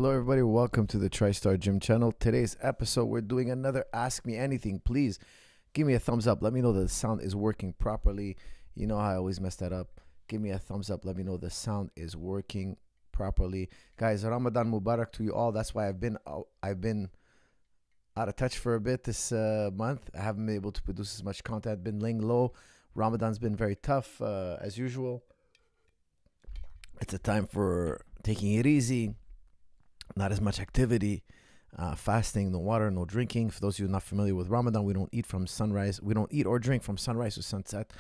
Hello everybody, welcome to the TriStar Gym channel. Today's episode, we're doing another Ask Me Anything. Please give me a thumbs up. Let me know that the sound is working properly. You know how I always mess that up. Give me a thumbs up. Let me know the sound is working properly. Guys, Ramadan Mubarak to you all. That's why I've been out of touch for a bit this month. I haven't been able to produce as much content. Been laying low. Ramadan's been very tough as usual. It's a time for taking it easy. Not as much activity, fasting, no water, no drinking. For those of you not familiar with Ramadan, we don't eat from sunrise. We don't eat or drink from sunrise to sunset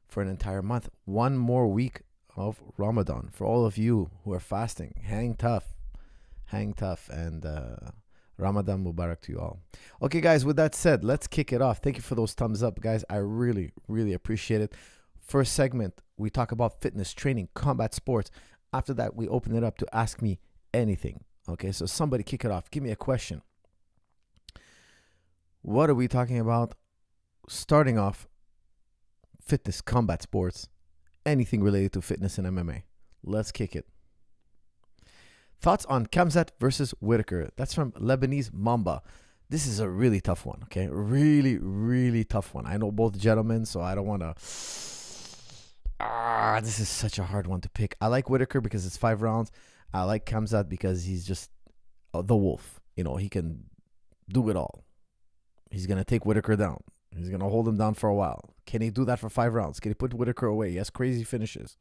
for an entire month. One more week of Ramadan. For all of you who are fasting, hang tough, and Ramadan Mubarak to you all. Okay, guys, with that said, let's kick it off. Thank you for those thumbs up, guys. I really appreciate it. First segment, we talk about fitness, training, combat sports. After that, we open it up to Ask Me Anything. Okay, so somebody kick it off. Give me a question. What are we talking about? Starting off, fitness, combat sports, anything related to fitness and MMA. Let's kick it. Thoughts on Khamzat versus Whitaker. That's from Lebanese Mamba. This is a really tough one, okay? Really tough one. I know both gentlemen, so I don't want to... this is such a hard one to pick. I like Whitaker because it's 5 rounds. I like Khamzat because he's just the wolf. You know, he can do it all. He's going to take Whitaker down. He's going to hold him down for a while. Can he do that for 5 rounds? Can he put Whitaker away? He has crazy finishes.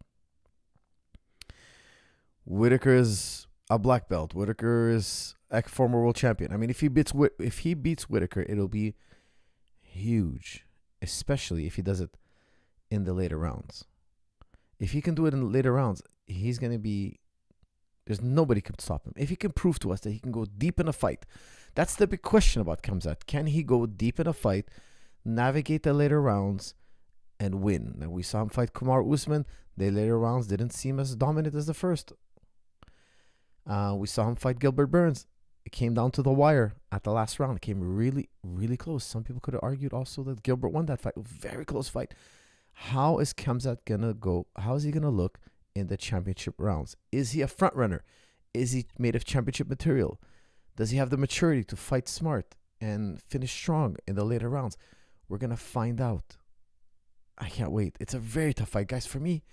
Whitaker is a black belt. Whitaker is a former world champion. I mean, if he beats Whitaker, it'll be huge, especially if he does it in the later rounds. If he can do it in the later rounds, he's going to be... There's nobody can stop him. If he can prove to us that he can go deep in a fight, that's the big question about Khamzat. Can he go deep in a fight, navigate the later rounds, and win? Now, we saw him fight Kumar Usman. The later rounds didn't seem as dominant as the first. We saw him fight Gilbert Burns. It came down to the wire at the last round. It came really close. Some people could have argued also that Gilbert won that fight. Very close fight. How is Khamzat going to go? How is he going to look in the championship rounds? Is he a front runner? Is he made of championship material? Does he have the maturity to fight smart and finish strong in the later rounds? We're going to find out. I can't wait. It's a very tough fight, guys. For me,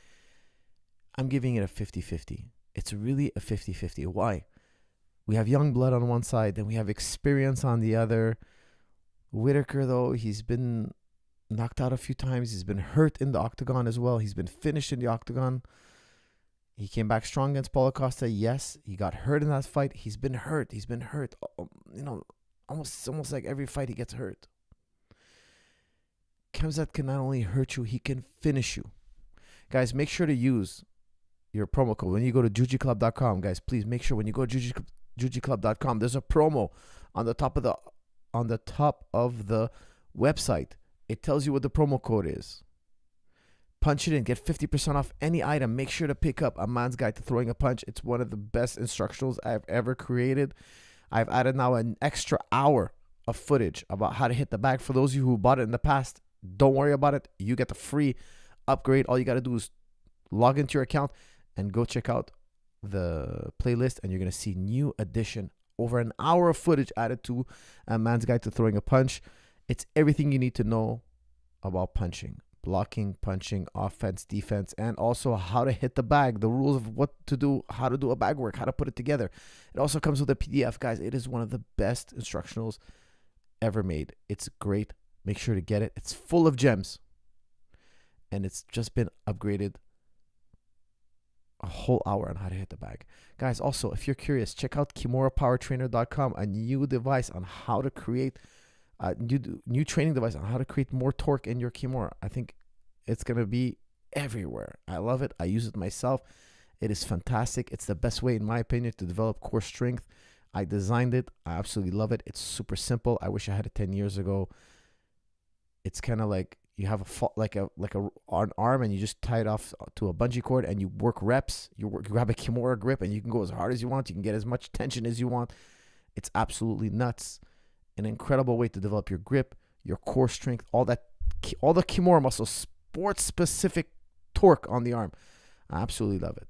I'm giving it a 50-50. It's really a 50-50. Why? We have young blood on one side, then we have experience on the other. Whitaker, though, he's been knocked out a few times. He's been hurt in the octagon as well. He's been finished in the octagon. He came back strong against Paulo Costa. Yes, he got hurt in that fight. He's been hurt. You know, almost like every fight he gets hurt. Khamzat can not only hurt you, he can finish you. Guys, make sure to use your promo code when you go to jujiclub.com. Guys, please make sure when you go to jujiclub.com, there's a promo on the top of the website. It tells you what the promo code is. Punch it in. Get 50% off any item. Make sure to pick up A Man's Guide to Throwing a Punch. It's one of the best instructionals I've ever created. I've added now an extra hour of footage about how to hit the bag. For those of you who bought it in the past, don't worry about it. You get the free upgrade. All you got to do is log into your account and go check out the playlist, and you're going to see new edition. Over an hour of footage added to A Man's Guide to Throwing a Punch. It's everything you need to know about punching. Blocking, punching, offense, defense, and also how to hit the bag, the rules of what to do, how to do a bag work, how to put it together. It also comes with a PDF, guys. It is one of the best instructionals ever made. It's great. Make sure to get it. It's full of gems, and it's just been upgraded a whole hour on how to hit the bag. Guys, also, if you're curious, check out KimoraPowerTrainer.com, a new device on how to create new training device on how to create more torque in your Kimura. I think it's going to be everywhere. I love it. I use it myself. It is fantastic. It's the best way, in my opinion, to develop core strength. I designed it. I absolutely love it. It's super simple. I wish I had it 10 years ago. It's kind of like you have an arm, and you just tie it off to a bungee cord, and you work reps. You have a Kimura grip, and you can go as hard as you want. You can get as much tension as you want. It's absolutely nuts. An incredible way to develop your grip, your core strength, all the Kimura muscles, sports specific torque on the arm. I absolutely love it.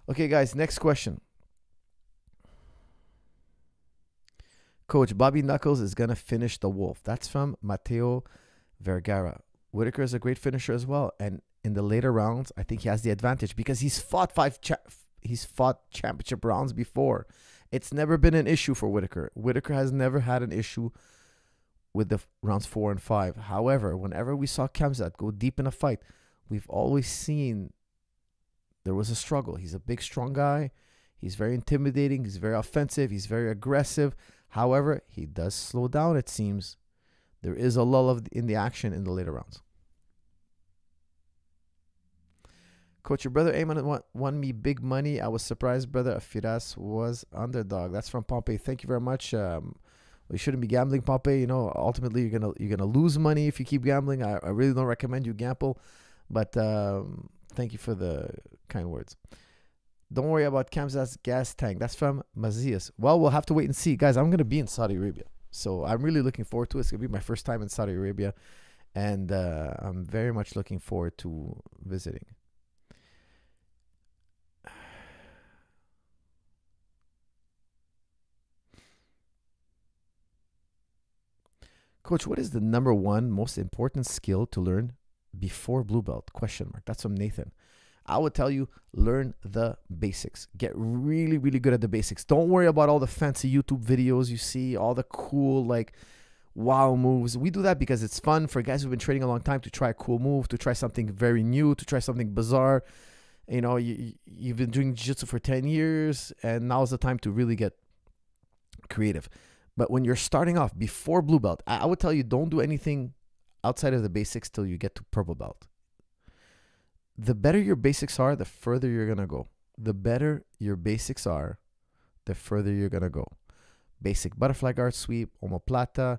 Okay, guys, next question. Coach, Bobby Knuckles is going to finish the Wolf. That's from Mateo Vergara. Whitaker is a great finisher as well. And in the later rounds, I think he has the advantage because he's fought championship rounds before. It's never been an issue for Whitaker. Whitaker has never had an issue with the rounds 4 and 5. However, whenever we saw Khamzat go deep in a fight, we've always seen there was a struggle. He's a big, strong guy. He's very intimidating. He's very offensive. He's very aggressive. However, he does slow down, it seems. There is a lull in the action in the later rounds. Coach, your brother Ayman won me big money. I was surprised, brother. Firas was underdog. That's from Pompey. Thank you very much. You shouldn't be gambling, Pompey. You know, ultimately you're gonna lose money if you keep gambling. I really don't recommend you gamble, but thank you for the kind words. Don't worry about Khamzat's gas tank. That's from Mazias. Well, we'll have to wait and see, guys. I'm gonna be in Saudi Arabia, so I'm really looking forward to it. It's gonna be my first time in Saudi Arabia, and I'm very much looking forward to visiting. Coach, what is the number one most important skill to learn before blue belt? ? That's from Nathan. I would tell you, learn the basics. Get really, really good at the basics. Don't worry about all the fancy YouTube videos you see, all the cool, like, wow moves. We do that because it's fun for guys who've been training a long time to try a cool move, to try something very new, to try something bizarre. You know, you've been doing jiu-jitsu for 10 years, and now's the time to really get creative. But when you're starting off before blue belt, I would tell you, don't do anything outside of the basics till you get to purple belt. The better your basics are, the further you're going to go. The better your basics are, the further you're going to go. Basic butterfly guard sweep, omoplata,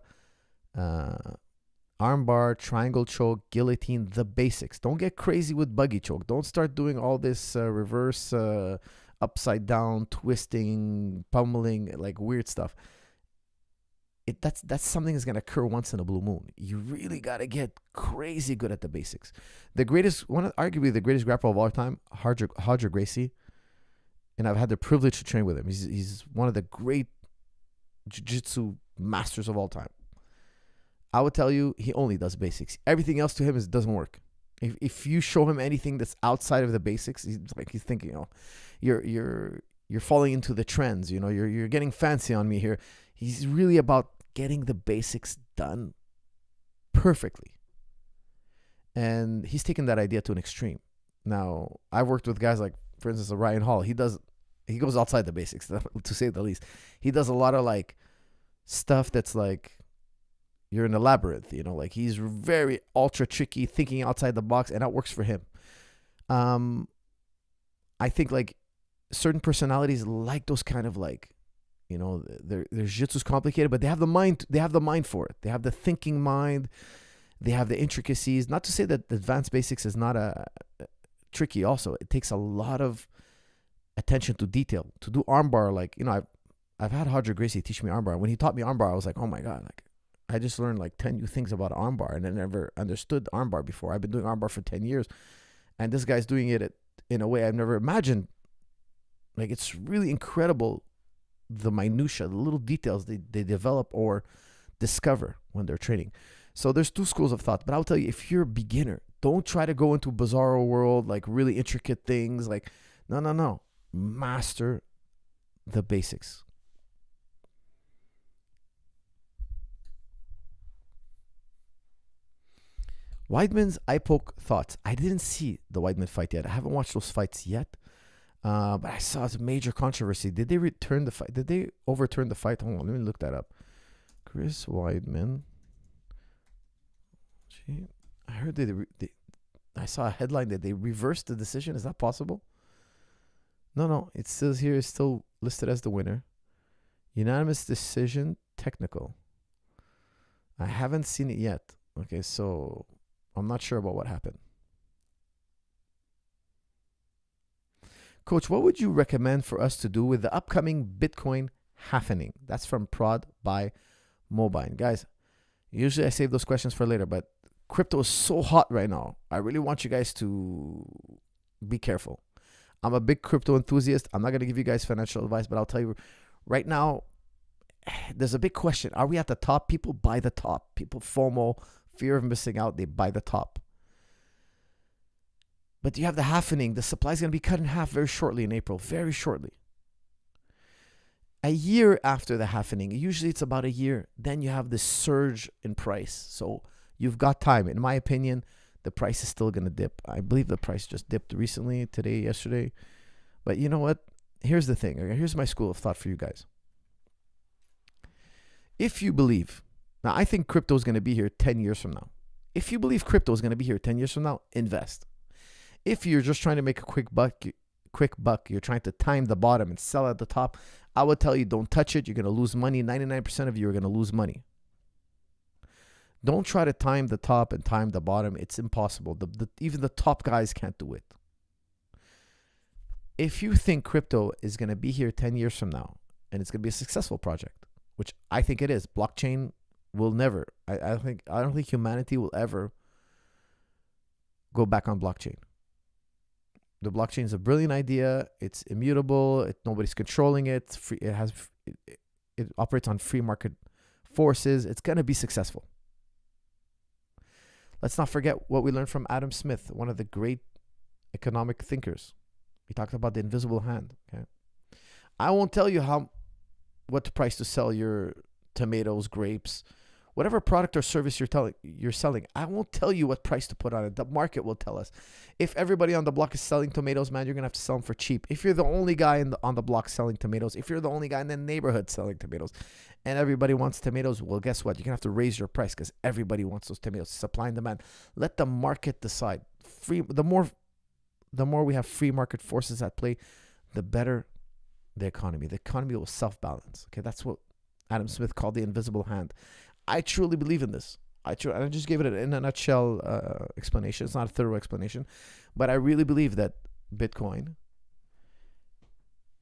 armbar, triangle choke, guillotine, the basics. Don't get crazy with buggy choke. Don't start doing all this reverse upside down, twisting, pummeling, like weird stuff. That's something that's going to occur once in a blue moon. You really got to get crazy good at the basics. Arguably the greatest grappler of all time, Roger Gracie, and I've had the privilege to train with him. He's one of the great jiu-jitsu masters of all time. I would tell you, he only does basics. Everything else to him doesn't work. If you show him anything that's outside of the basics, he's thinking, oh, you're falling into the trends. You know, you're getting fancy on me here. He's really about getting the basics done perfectly. And he's taken that idea to an extreme. Now, I've worked with guys like, for instance, Ryan Hall. He goes outside the basics, to say the least. He does a lot of like stuff that's like you're in a labyrinth, you know, like he's very ultra tricky, thinking outside the box, and that works for him. I think like certain personalities like those kind of like, you know, their jiu-jitsu is complicated, but they have the mind. They have the mind for it. They have the thinking mind. They have the intricacies. Not to say that the advanced basics is not tricky. Also, it takes a lot of attention to detail. To do armbar, like, you know, I've had Roger Gracie teach me armbar. When he taught me armbar, I was like, oh my god, like I just learned like 10 new things about armbar, and I never understood armbar before. I've been doing armbar for 10 years, and this guy's doing it in a way I've never imagined. Like, it's really incredible. The minutia, the little details they develop or discover when they're training. So there's two schools of thought. But I'll tell you, if you're a beginner, don't try to go into bizarro world, like really intricate things. Like, no. Master the basics. Weidman's eye poke thoughts. I didn't see the Weidman fight yet. I haven't watched those fights yet. But I saw it's a major controversy. Did they return the fight? Did they overturn the fight? Hold on, let me look that up. Chris Weidman. Gee, I heard I saw a headline that they reversed the decision. Is that possible? No. It says here it's still listed as the winner. Unanimous decision, technical. I haven't seen it yet. Okay, so I'm not sure about what happened. Coach, what would you recommend for us to do with the upcoming Bitcoin halvening? That's from Prod by Mobine. Guys, usually I save those questions for later, but crypto is so hot right now. I really want you guys to be careful. I'm a big crypto enthusiast. I'm not going to give you guys financial advice, but I'll tell you right now, there's a big question. Are we at the top? People buy the top. People FOMO, fear of missing out. They buy the top. But you have the halvening. The supply is going to be cut in half very shortly in April. Very shortly. A year after the halvening. Usually it's about a year. Then you have this surge in price. So you've got time. In my opinion, the price is still going to dip. I believe the price just dipped recently, today, yesterday. But you know what? Here's the thing. Here's my school of thought for you guys. If you believe, now I think crypto is going to be here 10 years from now. If you believe crypto is going to be here 10 years from now, invest. If you're just trying to make a quick buck, you're trying to time the bottom and sell at the top, I would tell you don't touch it. You're going to lose money. 99% of you are going to lose money. Don't try to time the top and time the bottom. It's impossible. Even the top guys can't do it. If you think crypto is going to be here 10 years from now and it's going to be a successful project, which I think it is, blockchain will never, I don't think humanity will ever go back on blockchain. The blockchain is a brilliant idea. It's immutable. Nobody's controlling it. It's free, it operates on free market forces. It's going to be successful. Let's not forget what we learned from Adam Smith, one of the great economic thinkers. He talked about the invisible hand. Okay, I won't tell you what price to sell your tomatoes, grapes, whatever product or service you're selling. I won't tell you what price to put on it. The market will tell us. If everybody on the block is selling tomatoes, man, you're gonna have to sell them for cheap. If you're the only guy on the block selling tomatoes, if you're the only guy in the neighborhood selling tomatoes, and everybody wants tomatoes, well, guess what? You're gonna have to raise your price because everybody wants those tomatoes. Supply and demand. Let the market decide. The more we have free market forces at play, the better the economy. The economy will self-balance. Okay, that's what Adam Smith called the invisible hand. I truly believe in this. I just gave it in a nutshell explanation. It's not a thorough explanation, but I really believe that Bitcoin,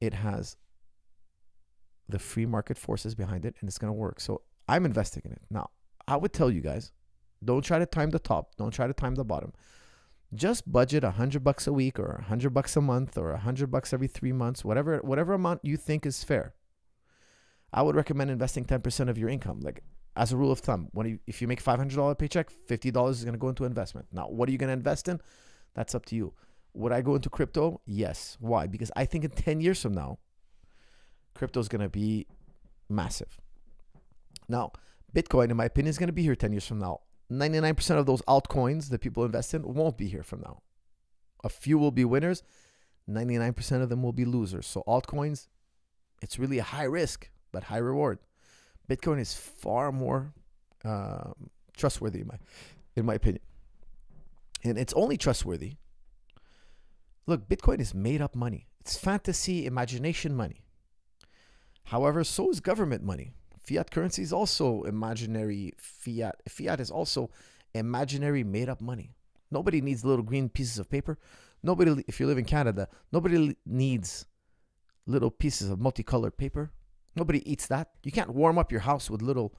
it has the free market forces behind it, and it's going to work. So I'm investing in it. Now, I would tell you guys, don't try to time the top. Don't try to time the bottom. Just budget $100 a week or $100 a month or $100 every 3 months, whatever amount you think is fair. I would recommend investing 10% of your income. Like, as a rule of thumb, if you make $500 paycheck, $50 is going to go into investment. Now, what are you going to invest in? That's up to you. Would I go into crypto? Yes. Why? Because I think in 10 years from now, crypto is going to be massive. Now, Bitcoin, in my opinion, is going to be here 10 years from now. 99% of those altcoins that people invest in won't be here from now. A few will be winners. 99% of them will be losers. So altcoins, it's really a high risk, but high reward. Bitcoin is far more trustworthy in my opinion. And it's only trustworthy. Look, Bitcoin is made up money. It's fantasy, imagination money. However, so is government money. Fiat currency is also imaginary fiat. Fiat is also imaginary made up money. Nobody needs little green pieces of paper. Nobody, if you live in Canada, nobody needs little pieces of multicolored paper. Nobody eats that. You can't warm up your house with little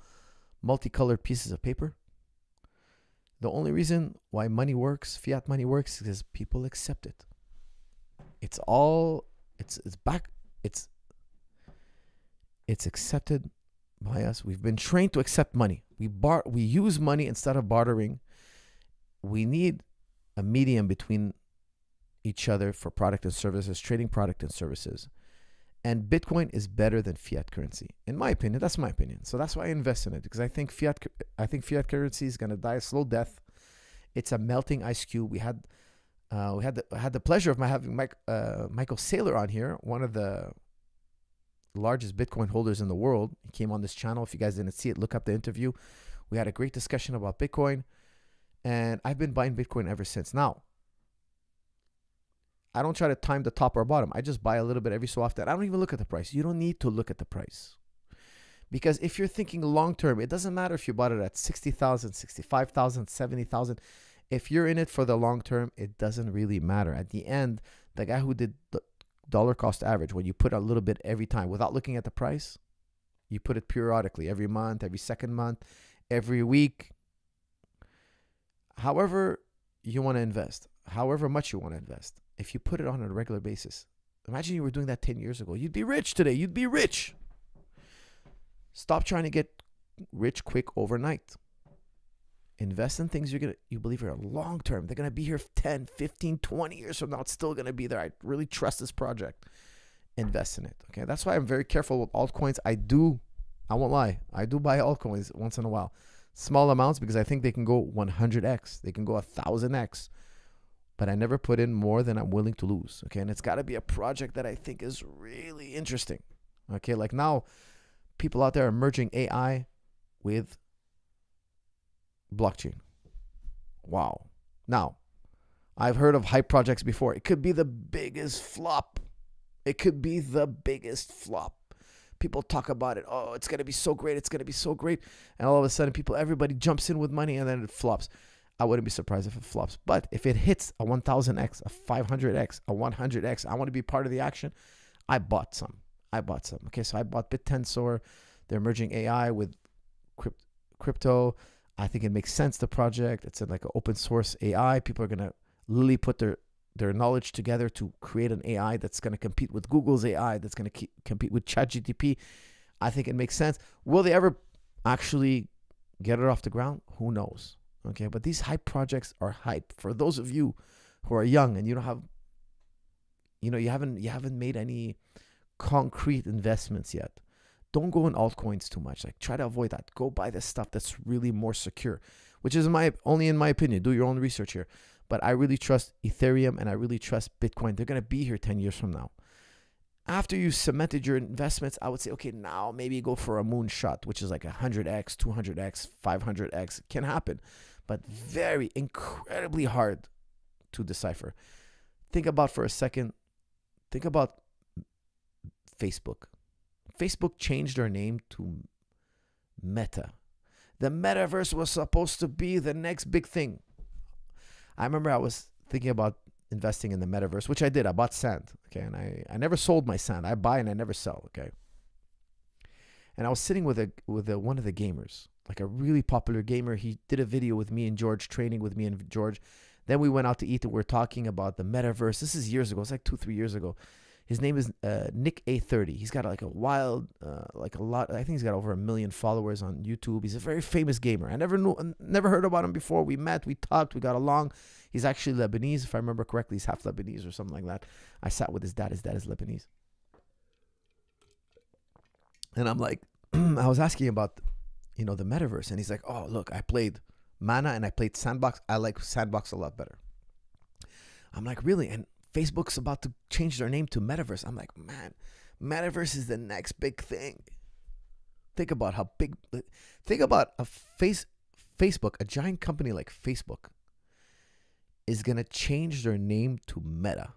multicolored pieces of paper. The only reason why money works, fiat money works, is because people accept it. It's accepted by us. We've been trained to accept money. We use money instead of bartering. We need a medium between each other for product and services, trading product and services. And Bitcoin is better than fiat currency, in my opinion. That's my opinion. So that's why I invest in it, because I think fiat currency is going to die a slow death. It's a melting ice cube. We had the pleasure of having Michael Saylor on here, one of the largest Bitcoin holders in the world. He came on this channel. If you guys didn't see it, look up the interview. We had a great discussion about Bitcoin, and I've been buying Bitcoin ever since. Now, I don't try to time the top or bottom. I just buy a little bit every so often. I don't even look at the price. You don't need to look at the price. Because if you're thinking long term, it doesn't matter if you bought it at 60,000, 65,000, 70,000. If you're in it for the long term, it doesn't really matter. At the end, the guy who did the dollar cost average, when you put a little bit every time without looking at the price, you put it periodically, every month, every second month, every week. However you want to invest, however much you want to invest. If you put it on a regular basis, imagine you were doing that 10 years ago. You'd be rich today. You'd be rich. Stop trying to get rich quick overnight. Invest in things you believe are long term. They're going to be here 10, 15, 20 years from now. It's still going to be there. I really trust this project. Invest in it. Okay. That's why I'm very careful with altcoins. I won't lie. I do buy altcoins once in a while. Small amounts because I think they can go 100x. They can go 1,000x. But I never put in more than I'm willing to lose. Okay. And it's got to be a project that I think is really interesting. Okay. Like now, people out there are merging AI with blockchain. Wow. Now, I've heard of hype projects before. It could be the biggest flop. It could be the biggest flop. People talk about it. Oh, it's going to be so great. It's going to be so great. And all of a sudden, everybody jumps in with money and then it flops. I wouldn't be surprised if it flops. But if it hits a 1,000x, a 500x, a 100x, I want to be part of the action. I bought some. Okay, so I bought BitTensor. They're merging AI with crypto. I think it makes sense, the project. It's like an open source AI. People are going to literally put their knowledge together to create an AI that's going to compete with Google's AI, that's going to compete with ChatGPT. I think it makes sense. Will they ever actually get it off the ground? Who knows? Okay, but these hype projects are hype. For those of you who are young and you don't have, you haven't made any concrete investments yet, don't go in altcoins too much. Like, try to avoid that. Go buy the stuff that's really more secure, which is only in my opinion. Do your own research here. But I really trust Ethereum and I really trust Bitcoin. They're going to be here 10 years from now. After you cemented your investments, I would say, okay, now maybe go for a moonshot, which is like 100x, 200x, 500x. Can happen, but very incredibly hard to decipher. Think about Facebook. Facebook changed their name to Meta. The metaverse was supposed to be the next big thing. I remember I was thinking about investing in the metaverse, which I did. I bought sand, okay, and I never sold my sand. I buy and I never sell, okay. And I was sitting with one of the gamers, like a really popular gamer. He did a video with me and George, training with me and George. Then we went out to eat and we were talking about the metaverse. This is years ago. It's like 2-3 years ago. His name is Nick A30. He's got like a wild, like a lot. I think he's got over 1 million followers on YouTube. He's a very famous gamer. I never heard about him before. We met, we talked, we got along. He's actually Lebanese, if I remember correctly. He's half Lebanese or something like that. I sat with his dad. His dad is Lebanese. And I'm like, I was asking about, the metaverse. And he's like, oh, look, I played Mana and I played Sandbox. I like Sandbox a lot better. I'm like, really? And Facebook's about to change their name to Metaverse. I'm like, man, Metaverse is the next big thing. Think about how big. Think about Facebook, a giant company like Facebook, is going to change their name to Meta.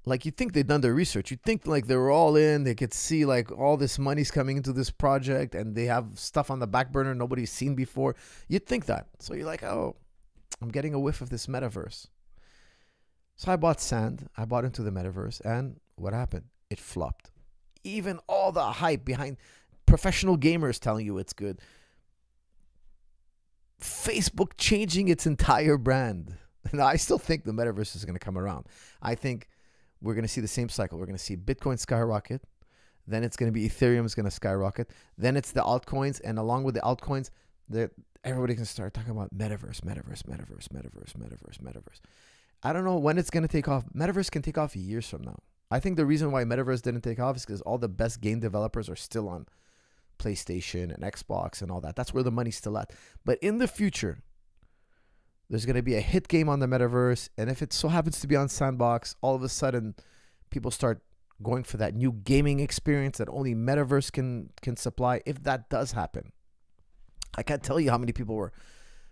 Like, you think they've done their research. You think like they were all in. They could see like all this money's coming into this project and they have stuff on the back burner nobody's seen before. You'd think that. So you're like, oh, I'm getting a whiff of this metaverse. So I bought sand. I bought into the metaverse. And what happened? It flopped. Even all the hype behind professional gamers telling you it's good. Facebook changing its entire brand. Now, I still think the metaverse is going to come around. I think we're going to see the same cycle. We're going to see Bitcoin skyrocket. Then it's going to be Ethereum is going to skyrocket. Then it's the altcoins. And along with the altcoins, everybody can start talking about metaverse. I don't know when it's going to take off. Metaverse can take off years from now. I think the reason why metaverse didn't take off is because all the best game developers are still on PlayStation and Xbox and all that. That's where the money's still at. But in the future, there's going to be a hit game on the metaverse. And if it so happens to be on Sandbox, all of a sudden people start going for that new gaming experience that only metaverse can supply. If that does happen, I can't tell you how many people were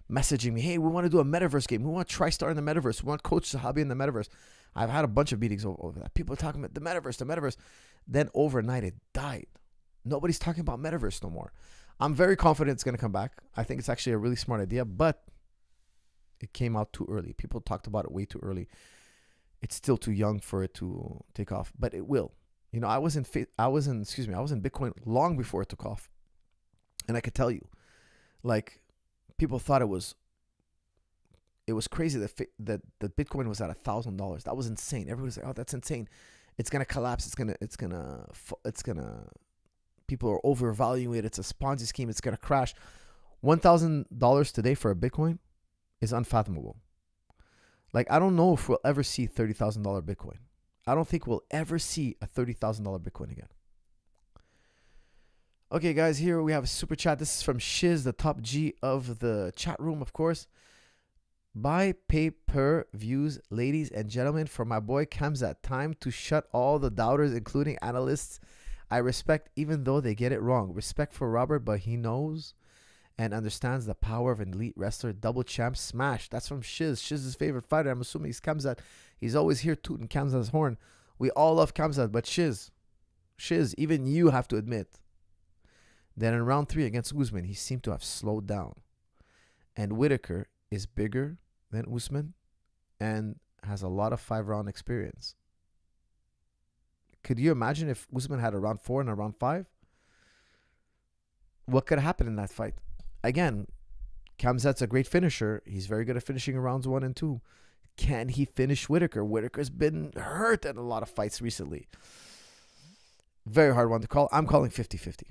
messaging me, hey, we want to do a metaverse game. We want TriStar in the metaverse. We want Coach Zahabi in the metaverse. I've had a bunch of meetings over that. People are talking about the metaverse. Then overnight, it died. Nobody's talking about metaverse no more. I'm very confident it's going to come back. I think it's actually a really smart idea, but it came out too early. People talked about it way too early. It's still too young for it to take off, but it will. I was in Bitcoin long before it took off. And I could tell you, like, people thought it was crazy that Bitcoin was at $1,000. That was insane. Everybody was like, oh, that's insane. It's gonna collapse. People are overvaluing it. It's a Ponzi scheme. It's gonna crash. $1,000 today for a Bitcoin is unfathomable. Like, I don't know if we'll ever see $30,000 Bitcoin. I don't think we'll ever see a $30,000 Bitcoin again. Okay, guys, here we have a super chat. This is from Shiz, the top G of the chat room, of course. Buy pay-per-views, ladies and gentlemen, for my boy Kamzat. Time to shut all the doubters, including analysts I respect, even though they get it wrong. Respect for Robert, but he knows and understands the power of an elite wrestler. Double champ smash. That's from Shiz. Shiz's favorite fighter. I'm assuming he's Kamzat. He's always here tooting Kamzat's horn. We all love Kamzat, but Shiz, even you have to admit that in round 3 against Usman, he seemed to have slowed down. And Whitaker is bigger than Usman and has a lot of 5-round experience. Could you imagine if Usman had a round 4 and a round 5? What could happen in that fight? Again, Kamzat's a great finisher. He's very good at finishing in rounds 1 and 2. Can he finish Whitaker? Whitaker's been hurt in a lot of fights recently. Very hard one to call. I'm calling 50-50.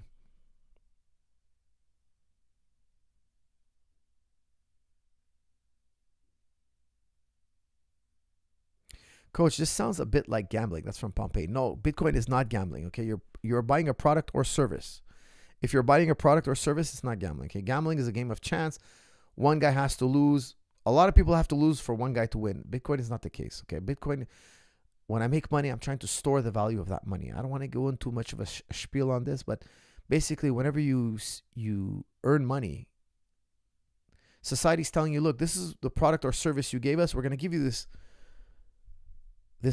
Coach, this sounds a bit like gambling. That's from Pompeii. No, Bitcoin is not gambling, okay? You're buying a product or service. If you're buying a product or service, it's not gambling, okay? Gambling is a game of chance. One guy has to lose. A lot of people have to lose for one guy to win. Bitcoin is not the case, okay? Bitcoin, when I make money, I'm trying to store the value of that money. I don't want to go into much of a spiel on this, but basically, whenever you earn money, society's telling you, look, this is the product or service you gave us. We're going to give you this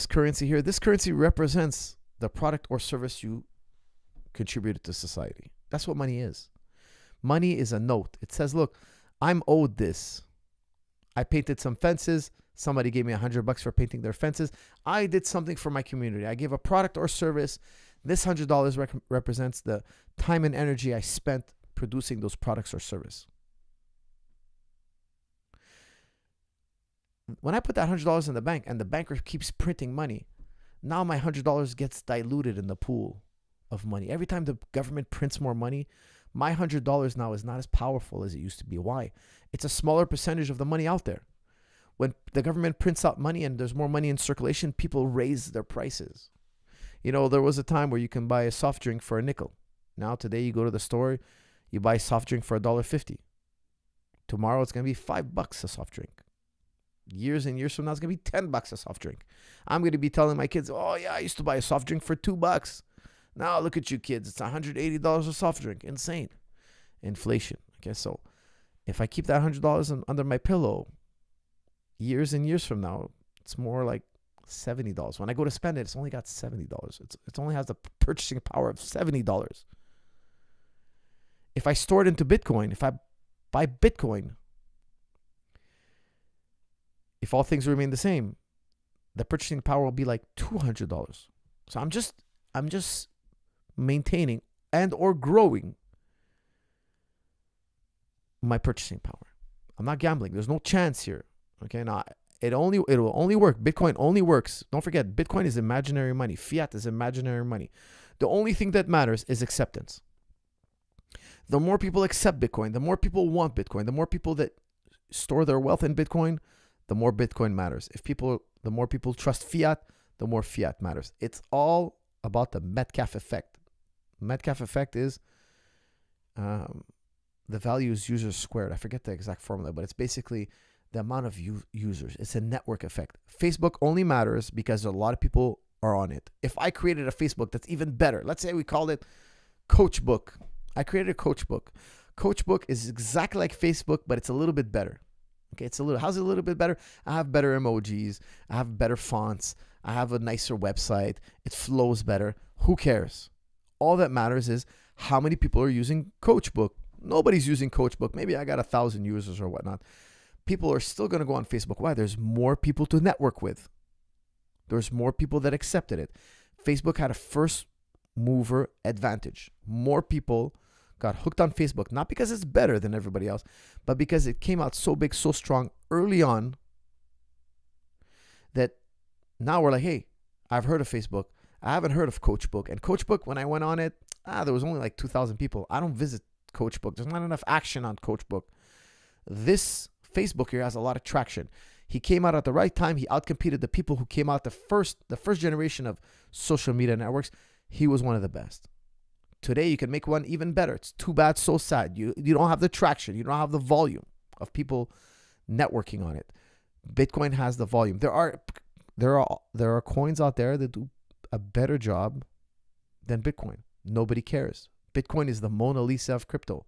currency here. This currency represents the product or service you contributed to society. That's what money is. Money is a note. It says, look, I'm owed this. I painted some fences. Somebody gave me $100 for painting their fences. I did something for my community. I gave a product or service. This $100 represents the time and energy I spent producing those products or service. When I put that $100 in the bank and the banker keeps printing money, now my $100 gets diluted in the pool of money. Every time the government prints more money, my $100 now is not as powerful as it used to be. Why? It's a smaller percentage of the money out there. When the government prints out money and there's more money in circulation, people raise their prices. You know, there was a time where you can buy a soft drink for a nickel. Now, today, you go to the store, you buy a soft drink for $1.50. Tomorrow, it's going to be $5 a soft drink. Years and years from now, it's going to be $10 a soft drink. I'm going to be telling my kids, oh, yeah, I used to buy a soft drink for $2. Now, look at you kids. It's $180 a soft drink. Insane. Inflation. Okay, so if I keep that $100 under my pillow, years and years from now, it's more like $70. When I go to spend it, it's only got $70. It only has the purchasing power of $70. If I store it into Bitcoin, if I buy Bitcoin, if all things remain the same, the purchasing power will be like $200. So I'm just maintaining and or growing my purchasing power. I'm not gambling. There's no chance here. Okay, now it will only work. Bitcoin only works. Don't forget, Bitcoin is imaginary money. Fiat is imaginary money. The only thing that matters is acceptance. The more people accept Bitcoin, the more people want Bitcoin, the more people that store their wealth in Bitcoin, the more Bitcoin matters. The more people trust fiat, the more fiat matters. It's all about the Metcalfe effect. Metcalfe effect is the value is users squared. I forget the exact formula, but it's basically the amount of users. It's a network effect. Facebook only matters because a lot of people are on it. If I created a Facebook that's even better, let's say we called it Coach Book. I created a Coach Book. Coach Book is exactly like Facebook, but it's a little bit better. Okay, how's it a little bit better? I have better emojis. I have better fonts. I have a nicer website. It flows better. Who cares? All that matters is how many people are using Coach Book. Nobody's using Coach Book. Maybe I got 1,000 users or whatnot. People are still going to go on Facebook. Why? There's more people to network with. There's more people that accepted it. Facebook had a first mover advantage. More people got hooked on Facebook, not because it's better than everybody else, but because it came out so big, so strong early on that now we're like, hey, I've heard of Facebook. I haven't heard of Coach Book. And Coach Book, when I went on it, there was only like 2,000 people. I don't visit Coach Book. There's not enough action on Coach Book. This Facebook here has a lot of traction. He came out at the right time. He outcompeted the people who came out the first generation of social media networks. He was one of the best. Today, you can make one even better. It's too bad, so sad. You don't have the traction. You don't have the volume of people networking on it. Bitcoin has the volume. There are coins out there that do a better job than Bitcoin. Nobody cares. Bitcoin is the Mona Lisa of crypto.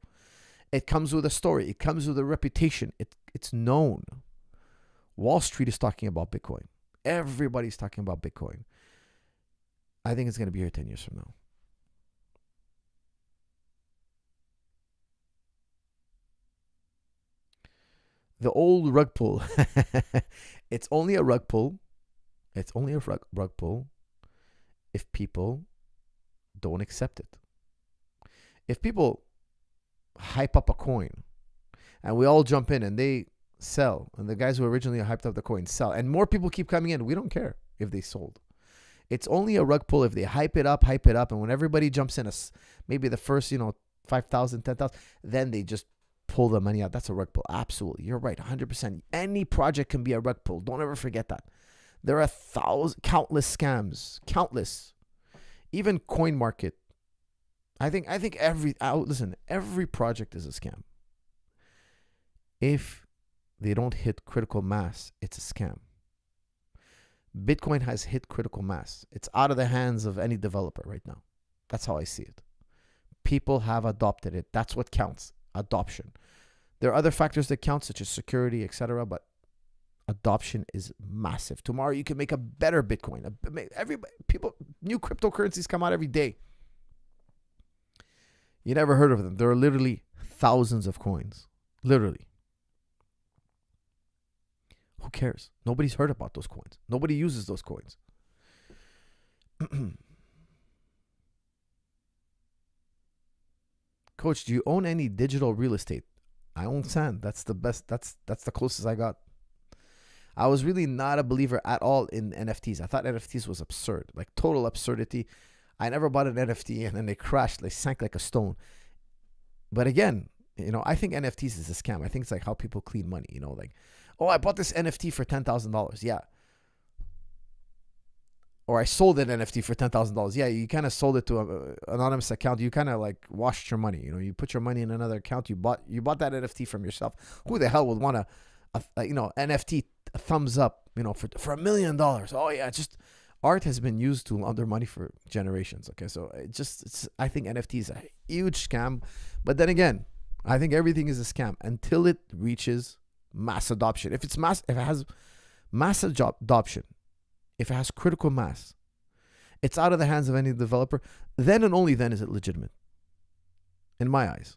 It comes with a story. It comes with a reputation. It's known. Wall Street is talking about Bitcoin. Everybody's talking about Bitcoin. I think it's going to be here 10 years from now. The old rug pull. It's only a rug pull. It's only a rug pull if people don't accept it. If people hype up a coin and we all jump in and they sell, and the guys who originally hyped up the coin sell, and more people keep coming in, we don't care if they sold. It's only a rug pull if they hype it up, and when everybody jumps in, maybe the first, 5,000, 10,000, then they just pull the money out. That's a rug pull. Absolutely. You're right. 100%. Any project can be a rug pull. Don't ever forget that. There are countless scams. Countless. Even coin market. I think every project is a scam. If they don't hit critical mass, it's a scam. Bitcoin has hit critical mass. It's out of the hands of any developer right now. That's how I see it. People have adopted it. That's what counts. Adoption. There are other factors that count, such as security, etc., but adoption is massive. Tomorrow you can make a better Bitcoin. New cryptocurrencies come out every day. You never heard of them. There are literally thousands of coins. Literally. Who cares? Nobody's heard about those coins. Nobody uses those coins. Coach, do you own any digital real estate? I own sand. That's the best. That's the closest I got. I was really not a believer at all in NFTs. I thought NFTs was absurd, like total absurdity. I never bought an NFT, and then they crashed. They sank like a stone. But again, I think NFTs is a scam. I think it's like how people clean money. Like, oh, I bought this NFT for $10,000. Yeah. Or I sold an NFT for $10,000. Yeah, you kind of sold it to an anonymous account. You kind of like washed your money. You put your money in another account. You bought that NFT from yourself. Who the hell would want NFT thumbs up, for $1 million? Oh yeah, just art has been used to launder money for generations. Okay, so I think NFT is a huge scam. But then again, I think everything is a scam until it reaches mass adoption. If it has mass adoption, if it has critical mass, it's out of the hands of any developer, then and only then is it legitimate. In my eyes.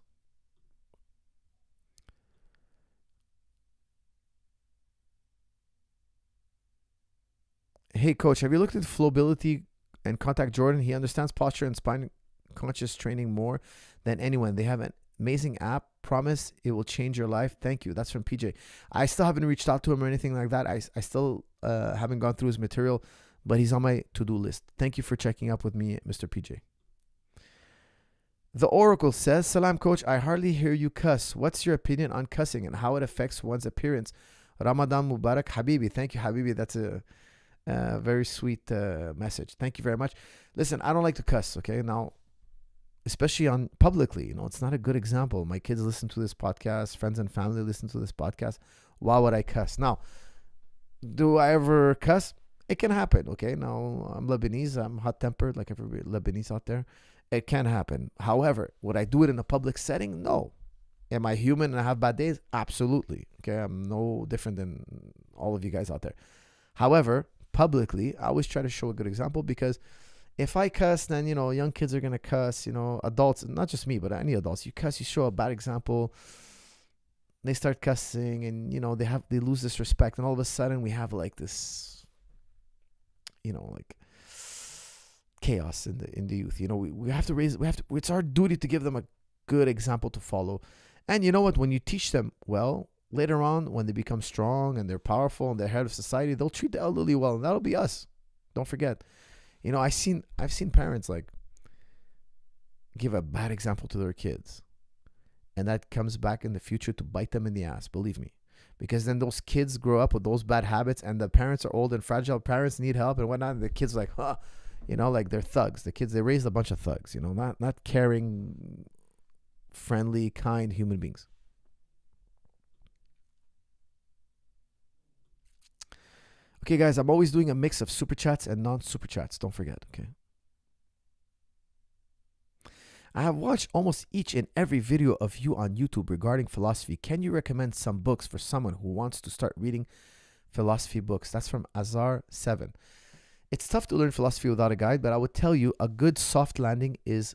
Hey, coach, have you looked at Flowbility and Contact Jordan? He understands posture and spine conscious training more than anyone. They have an amazing app. Promise it will change your life. Thank you. That's from PJ. I still haven't reached out to him or anything like that. I still haven't gone through his material, but he's on my to-do list. Thank you for checking up with me, Mr. PJ. The Oracle says, Salam, coach. I hardly hear you cuss. What's your opinion on cussing and how it affects one's appearance? Ramadan Mubarak, Habibi. Thank you, Habibi. That's a very sweet message. Thank you very much. Listen, I don't like to cuss, okay? Now, especially on publicly, it's not a good example. My kids listen to this podcast. Friends and family listen to this podcast. Why would I cuss? Now, do I ever cuss? It can happen, okay? Now, I'm Lebanese. I'm hot-tempered like every Lebanese out there. It can happen. However, would I do it in a public setting? No. Am I human and I have bad days? Absolutely. Okay, I'm no different than all of you guys out there. However, publicly, I always try to show a good example, because if I cuss, then, young kids are going to cuss, adults, not just me, but any adults. You cuss, you show a bad example. They start cussing and, they lose this respect. And all of a sudden we have like this, like chaos in the youth. We have to it's our duty to give them a good example to follow. And you know what? When you teach them well, later on, when they become strong and they're powerful and they're head of society, they'll treat the elderly well. And that'll be us. Don't forget. You know, I've seen parents like give a bad example to their kids, and that comes back in the future to bite them in the ass, believe me. Because then those kids grow up with those bad habits, and the parents are old and fragile. Parents need help and whatnot. And the kids are like, huh, you know, like they're thugs. The kids, they raised a bunch of thugs, you know, not caring, friendly, kind human beings. Okay, guys, I'm always doing a mix of super chats and non-super chats. Don't forget, okay? I have watched almost each and every video of you on YouTube regarding philosophy. Can you recommend some books for someone who wants to start reading philosophy books? That's from Azar7. It's tough to learn philosophy without a guide, but I would tell you a good soft landing is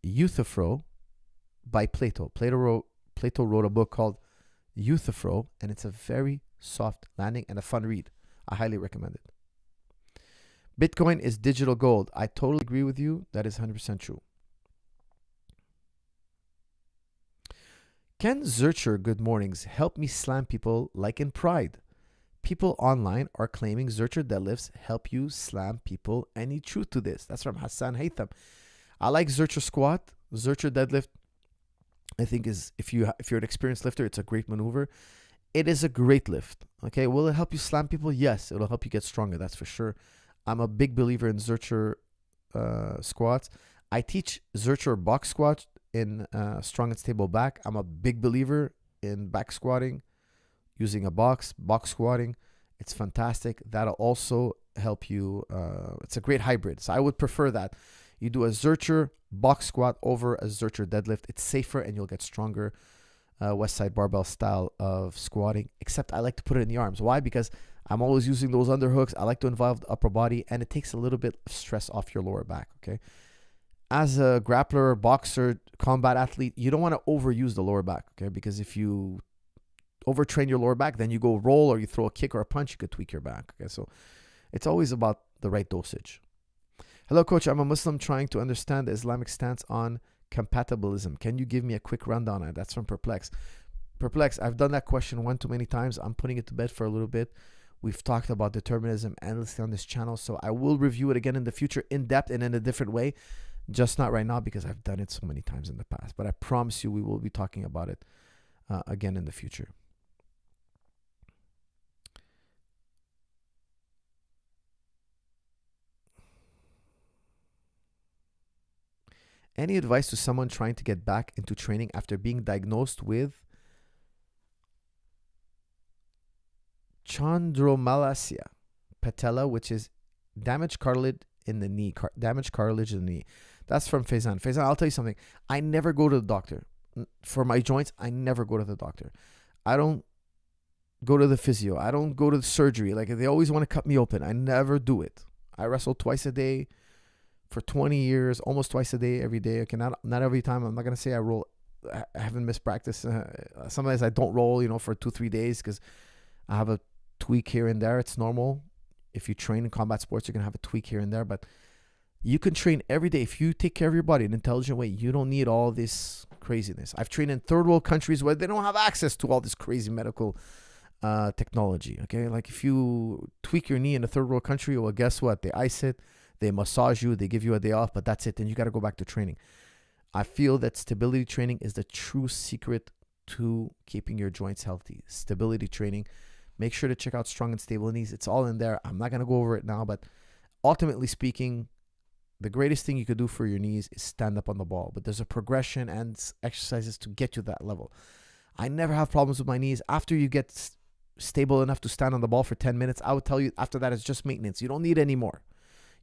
Euthyphro by Plato. Plato wrote a book called Euthyphro, and it's a very soft landing and a fun read. I highly recommend it. Bitcoin is digital gold. I totally agree with you. That is 100% true. Ken Zurcher, good mornings. Help me slam people like in Pride. People online are claiming Zurcher deadlifts help you slam people. Any truth to this? That's from Hassan Haytham. I like Zurcher squat. Zurcher deadlift, I think, is if you're an experienced lifter, it's a great maneuver. It is a great lift. Okay, will it help you slam people? Yes, it'll help you get stronger. That's for sure. I'm a big believer in Zurcher squats. I teach Zurcher box squat in strong and stable back. I'm a big believer in back squatting using a box squatting. It's fantastic. That'll also help you. It's a great hybrid. So I would prefer that. You do a Zurcher box squat over a Zurcher deadlift. It's safer and you'll get stronger. West side barbell style of squatting, except I like to put it in the arms. Why? Because I'm always using those underhooks. I like to involve the upper body, and it takes a little bit of stress off your lower back. Okay. As a grappler, boxer, combat athlete, you don't want to overuse the lower back, okay? Because if you overtrain your lower back, then you go roll or you throw a kick or a punch, you could tweak your back, okay? So it's always about the right dosage. Hello, Coach. I'm a Muslim trying to understand the Islamic stance on compatibilism. Can you give me a quick rundown on it? That's from Perplex. Perplex, I've done that question one too many times. I'm putting it to bed for a little bit. We've talked about determinism endlessly on this channel, so I will review it again in the future in depth and in a different way. Just not right now because I've done it so many times in the past. But I promise you we will be talking about it again in the future. Any advice to someone trying to get back into training after being diagnosed with chondromalacia patella, which is damaged cartilage in the knee? Damaged cartilage in the knee. That's from Faizan. Faizan, I'll tell you something. I never go to the doctor. For my joints, I never go to the doctor. I don't go to the physio. I don't go to the surgery. Like, they always want to cut me open. I never do it. I wrestle twice a day for 20 years, almost twice a day, every day. Okay, not every time. I'm not going to say I roll. I haven't missed practice. Sometimes I don't roll, for 2-3 days because I have a tweak here and there. It's normal. If you train in combat sports, you're going to have a tweak here and there. But you can train every day. If you take care of your body in an intelligent way, you don't need all this craziness. I've trained in third world countries where they don't have access to all this crazy medical technology. Okay, like if you tweak your knee in a third world country, well, guess what? They ice it, they massage you, they give you a day off, but that's it. Then you got to go back to training. I feel that stability training is the true secret to keeping your joints healthy. Stability training. Make sure to check out Strong and Stable Knees. It's all in there. I'm not going to go over it now, but ultimately speaking, the greatest thing you could do for your knees is stand up on the ball. But there's a progression and exercises to get you that level. I never have problems with my knees. After you get stable enough to stand on the ball for 10 minutes, I would tell you after that it's just maintenance. You don't need any more.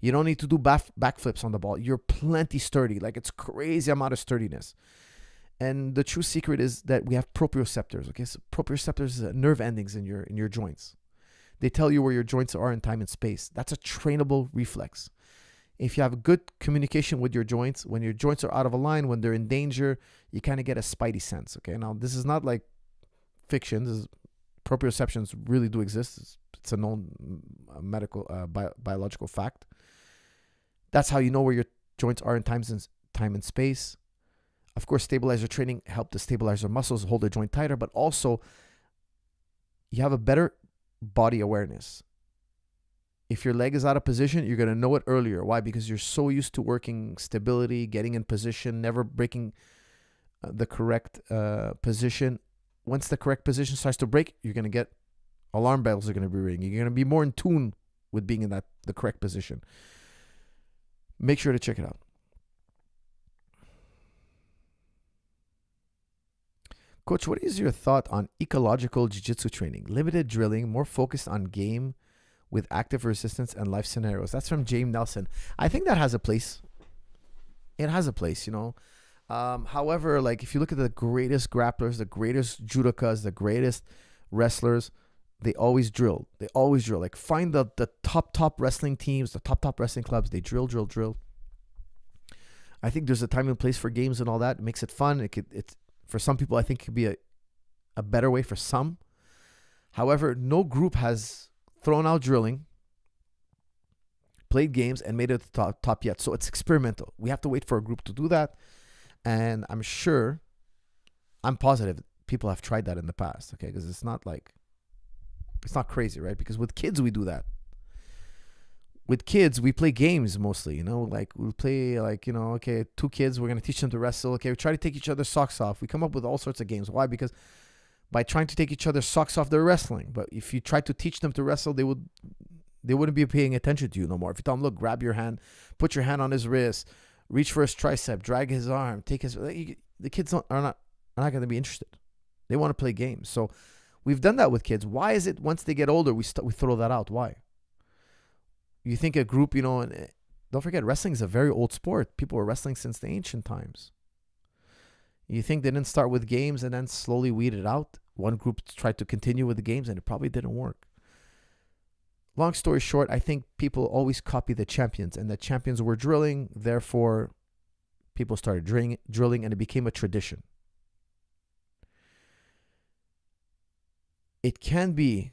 You don't need to do backflips on the ball. You're plenty sturdy. Like, it's crazy amount of sturdiness. And the true secret is that we have proprioceptors. Okay, so proprioceptors is nerve endings in your joints. They tell you where your joints are in time and space. That's a trainable reflex. If you have good communication with your joints, when your joints are out of a line, when they're in danger, you kind of get a spidey sense. Okay, now this is not like fiction. This is, proprioceptions really do exist. It's a known medical, biological fact. That's how you know where your joints are in time and space. Of course, stabilizer training helps to stabilize your muscles, hold the joint tighter, but also you have a better body awareness. If your leg is out of position, you're going to know it earlier. Why? Because you're so used to working stability, getting in position, never breaking the correct position. Once the correct position starts to break, you're going to get alarm bells are going to be ringing. You're going to be more in tune with being in the correct position. Make sure to check it out. Coach, what is your thought on ecological jiu-jitsu training? Limited drilling, more focused on game with active resistance and life scenarios. That's from James Nelson. I think that has a place. It has a place, you know. However, like if you look at the greatest grapplers, the greatest judokas, the greatest wrestlers, they always drill. They always drill. Like find the top wrestling teams, the top wrestling clubs. They drill. I think there's a time and place for games and all that. It makes it fun. It's for some people. I think it could be a better way for some. However, no group has thrown out drilling, played games, and made it to the top yet. So it's experimental. We have to wait for a group to do that. And I'm positive people have tried that in the past, okay? Because it's not crazy, right? Because with kids, we do that. With kids, we play games mostly, you know? Like, we play, like, you know, okay, 2 kids, we're going to teach them to wrestle. Okay, we try to take each other's socks off. We come up with all sorts of games. Why? Because by trying to take each other's socks off, they're wrestling. But if you try to teach them to wrestle, they wouldn't be paying attention to you no more. If you tell them, look, grab your hand, put your hand on his wrist, reach for his tricep, drag his arm, take his... The kids are not going to be interested. They want to play games. So we've done that with kids. Why is it once they get older, we throw that out? Why? You think a group, you know, and don't forget, wrestling is a very old sport. People were wrestling since the ancient times. You think they didn't start with games and then slowly weed it out? One group tried to continue with the games and it probably didn't work. Long story short, I think people always copy the champions, and the champions were drilling. Therefore, people started drilling, and it became a tradition. It can be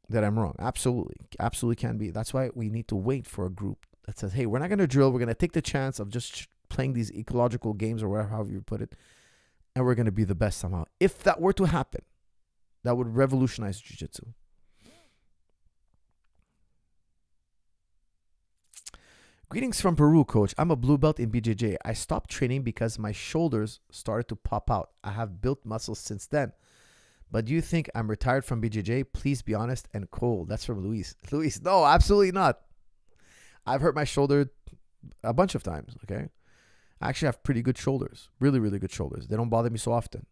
that I'm wrong. Absolutely can be. That's why we need to wait for a group that says, hey, we're not going to drill. We're going to take the chance of just playing these ecological games, or whatever, however you put it, and we're going to be the best somehow. If that were to happen, that would revolutionize jiu-jitsu. Greetings from Peru, Coach. I'm a blue belt in BJJ. I stopped training because my shoulders started to pop out. I have built muscles since then. But do you think I'm retired from BJJ? Please be honest and cold. That's from Luis. Luis, no, absolutely not. I've hurt my shoulder a bunch of times, okay? I actually have pretty good shoulders. Really, really good shoulders. They don't bother me so often.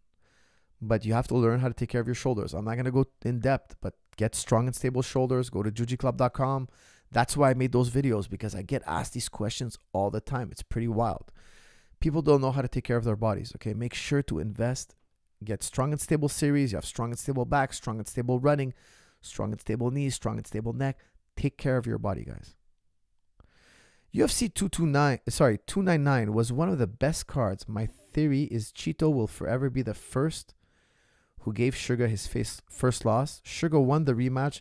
But you have to learn how to take care of your shoulders. I'm not going to go in depth, but get strong and stable shoulders. Go to jiu-jitsuclub.com. That's why I made those videos, because I get asked these questions all the time. It's pretty wild. People don't know how to take care of their bodies, okay? Make sure to invest. Get strong and stable series. You have strong and stable back, strong and stable running, strong and stable knees, strong and stable neck. Take care of your body, guys. UFC 299 was one of the best cards. My theory is Chito will forever be the first who gave Sugar his first loss. Sugar won the rematch,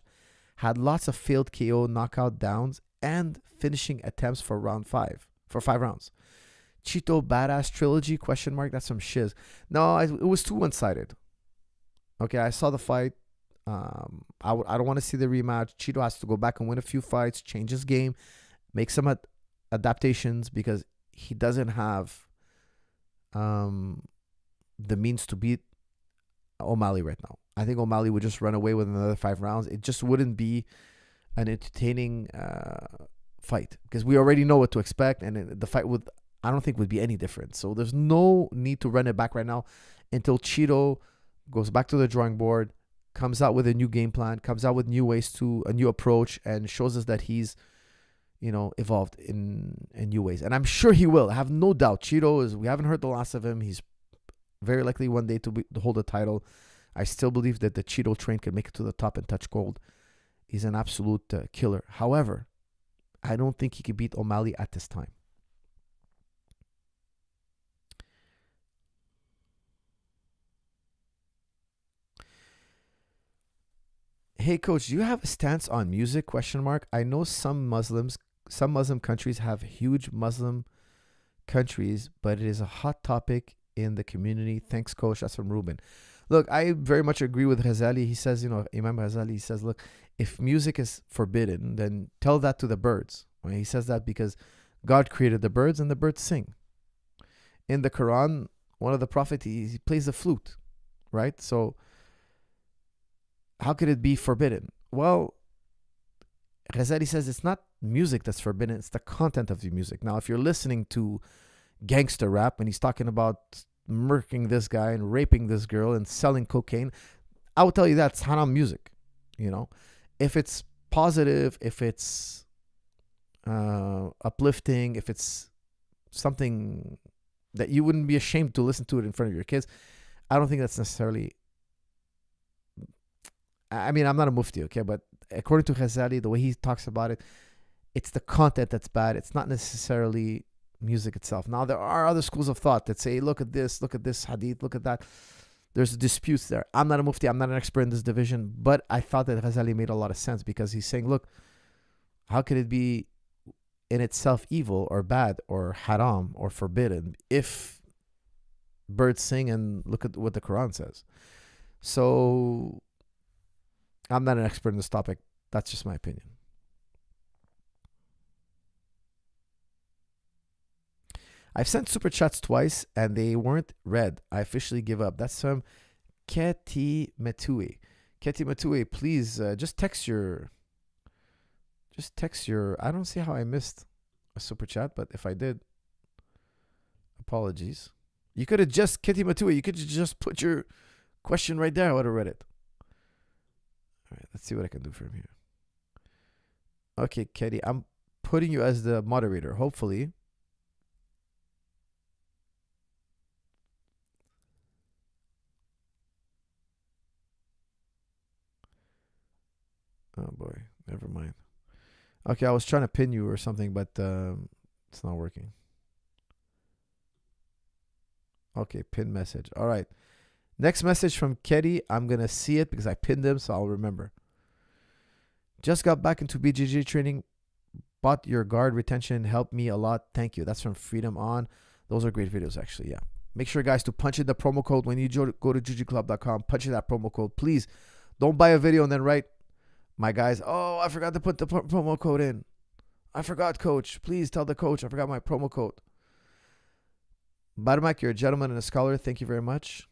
had lots of failed KO knockout downs, and finishing attempts for for 5 rounds. Chito Badass Trilogy, ? That's some shiz. No, it was too one-sided. Okay, I saw the fight. I don't want to see the rematch. Chito has to go back and win a few fights, change his game, make some adaptations, because he doesn't have the means to beat O'Malley right now. I think O'Malley would just run away with another 5 rounds. It just wouldn't be an entertaining fight, because we already know what to expect, and the fight I don't think would be any different. So there's no need to run it back right now until Chito goes back to the drawing board, comes out with a new game plan, comes out with new ways to a new approach, and shows us that he's, you know, evolved in new ways. And I'm sure he will. I have no doubt. We haven't heard the last of him. He's very likely one day to hold the title. I still believe that the Chito train can make it to the top and touch gold. He's an absolute killer. However, I don't think he can beat O'Malley at this time. Hey, Coach, do you have a stance on music? ? I know some Muslim countries have huge Muslim countries, but it is a hot topic in the community. Thanks, Coach. That's from Ruben. Look, I very much agree with Ghazali. He says, Imam Ghazali, he says, look, if music is forbidden, then tell that to the birds. Right? He says that because God created the birds and the birds sing. In the Quran, one of the prophets, he plays the flute, right? So how could it be forbidden? Well, Ghazali says it's not music that's forbidden, it's the content of the music. Now, if you're listening to gangster rap and he's talking about murking this guy and raping this girl and selling cocaine, I would tell you that's haram music. If it's positive, if it's uplifting, if it's something that you wouldn't be ashamed to listen to it in front of your kids, I don't think that's necessarily. I mean, I'm not a mufti, okay, but according to Ghazali, the way he talks about it, it's the content that's bad. It's not necessarily music itself. Now, there are other schools of thought that say, look at this hadith, look at that. There's disputes there. I'm not a mufti. I'm not an expert in this division, but I thought that Ghazali made a lot of sense because he's saying, look, how could it be in itself evil or bad or haram or forbidden if birds sing and look at what the Quran says? So I'm not an expert in this topic. That's just my opinion. I've sent super chats twice and they weren't read. I officially give up. That's from Keti Metue. Keti Metue, please just text your. I don't see how I missed a super chat, but if I did, apologies. You could have just, Keti Metue, you could just put your question right there. I would have read it. All right, let's see what I can do from here. Okay, Katie, I'm putting you as the moderator, hopefully. Oh boy, never mind. Okay, I was trying to pin you or something, but it's not working. Okay, pin message. All right. Next message from Ketty. I'm going to see it because I pinned him, so I'll remember. Just got back into BJJ training. Bought your guard retention. Helped me a lot. Thank you. That's from Freedom On. Those are great videos, actually. Yeah. Make sure, guys, to punch in the promo code. When you go to jiu-jitsuclub.com, punch in that promo code. Please don't buy a video and then write, my guys, oh, I forgot to put the promo code in. I forgot, coach. Please tell the coach I forgot my promo code. Barmak, you're a gentleman and a scholar. Thank you very much.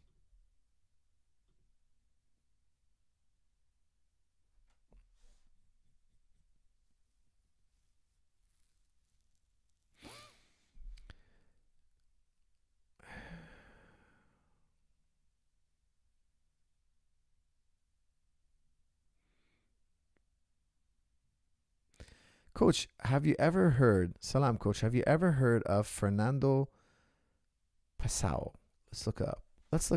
Coach, have you ever heard, Salam, Coach, have you ever heard of Fernando Pessoa? Let's look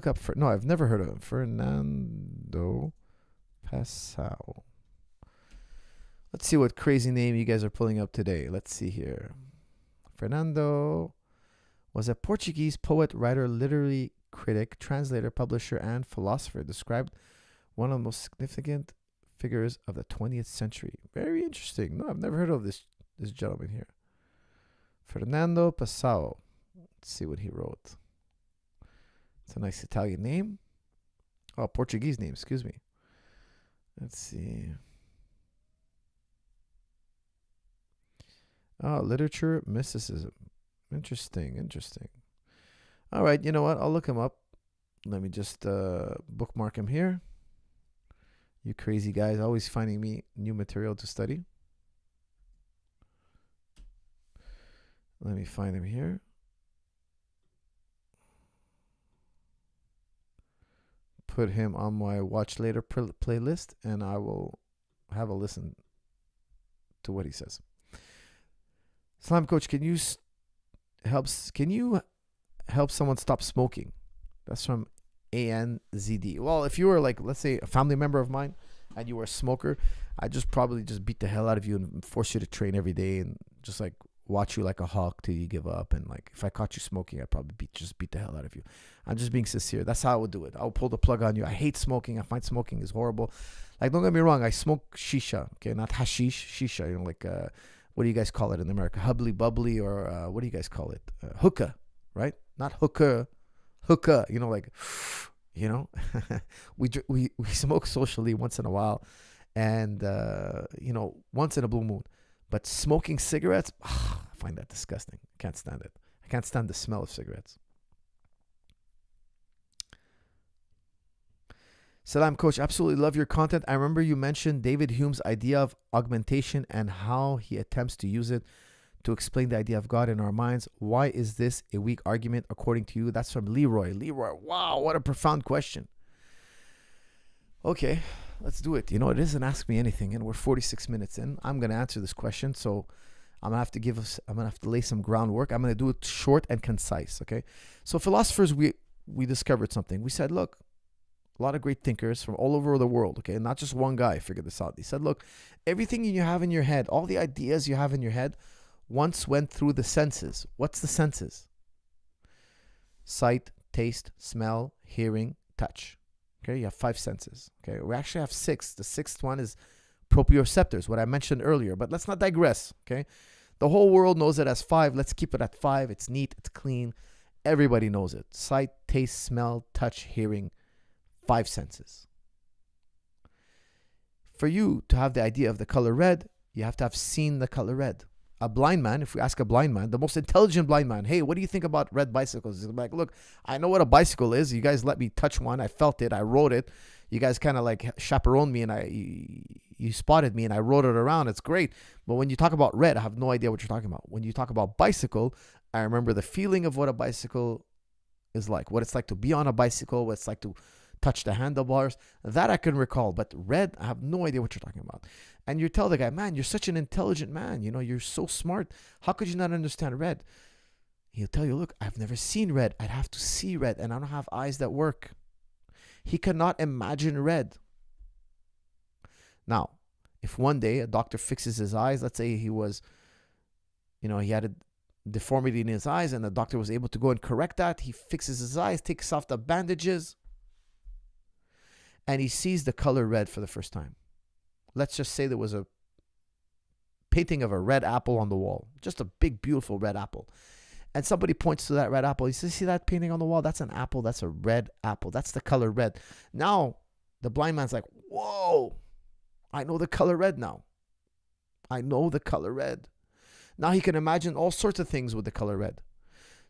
up. No, I've never heard of him. Fernando Pessoa. Let's see what crazy name you guys are pulling up today. Let's see here. Fernando was a Portuguese poet, writer, literary critic, translator, publisher, and philosopher. Described one of the most significant figures of the 20th century. Very interesting. No, I've never heard of this gentleman here. Fernando Pessoa. Let's see what he wrote. It's a nice Italian name. Oh, Portuguese name, excuse me. Let's see. Oh, literature, mysticism. Interesting. All right, you know what? I'll look him up. Let me just bookmark him here. You crazy guys, always finding me new material to study. Let me find him here. Put him on my watch later playlist, and I will have a listen to what he says. Slam Coach, can you help someone stop smoking? That's from ANZD. Well, if you were like, let's say, a family member of mine and you were a smoker, I'd probably beat the hell out of you and force you to train every day and just like watch you like a hawk till you give up. And like, if I caught you smoking, I'd probably beat the hell out of you. I'm just being sincere. That's how I would do it. I'll pull the plug on you. I hate smoking. I find smoking is horrible. Like, don't get me wrong. I smoke shisha. Okay, not hashish, shisha. You know, like what do you guys call it in America? Hubbly bubbly, or what do you guys call it? Hookah, right? Not hookah. Hookah. You know, like You know, we smoke socially once in a while, and once in a blue moon. But smoking cigarettes, I find that disgusting. I can't stand it. I can't stand the smell of cigarettes. Salam, Coach. Absolutely love your content. I remember you mentioned David Hume's idea of augmentation and how he attempts to use it to explain the idea of God in our minds. Why is this a weak argument according to you? That's from Leroy. Leroy, wow, what a profound question. Okay, let's do it. It isn't Ask Me Anything, and we're 46 minutes in. I'm gonna answer this question, so I'm gonna have to lay some groundwork. I'm gonna do it short and concise. Okay, so philosophers, we discovered something. We said, look, a lot of great thinkers from all over the world, okay, not just one guy figured this out. He said, look, everything you have in your head, all the ideas you have in your head, once went through the senses. What's the senses? Sight, taste, smell, hearing, touch. Okay, you have 5 senses. Okay, we actually have 6. The 6th one is proprioceptors, what I mentioned earlier. But let's not digress. Okay, the whole world knows it as 5. Let's keep it at 5. It's neat. It's clean. Everybody knows it. Sight, taste, smell, touch, hearing. 5 senses. For you to have the idea of the color red, you have to have seen the color red. A blind man, if we ask a blind man, the most intelligent blind man, hey, what do you think about red bicycles? He's like, look, I know what a bicycle is. You guys let me touch one. I felt it. I rode it. You guys kind of like chaperoned me, and you spotted me, and I rode it around. It's great. But when you talk about red, I have no idea what you're talking about. When you talk about bicycle, I remember the feeling of what a bicycle is like, what it's like to be on a bicycle, what it's like to touch the handlebars. That I can recall. But red, I have no idea what you're talking about. And you tell the guy, man, you're such an intelligent man. You're so smart. How could you not understand red? He'll tell you, look, I've never seen red. I'd have to see red, and I don't have eyes that work. He cannot imagine red. Now, if one day a doctor fixes his eyes, let's say he was, he had a deformity in his eyes, and the doctor was able to go and correct that. He fixes his eyes, takes off the bandages, and he sees the color red for the first time. Let's just say there was a painting of a red apple on the wall. Just a big, beautiful red apple. And somebody points to that red apple. He says, see that painting on the wall? That's an apple. That's a red apple. That's the color red. Now, the blind man's like, whoa, I know the color red now. I know the color red. Now he can imagine all sorts of things with the color red.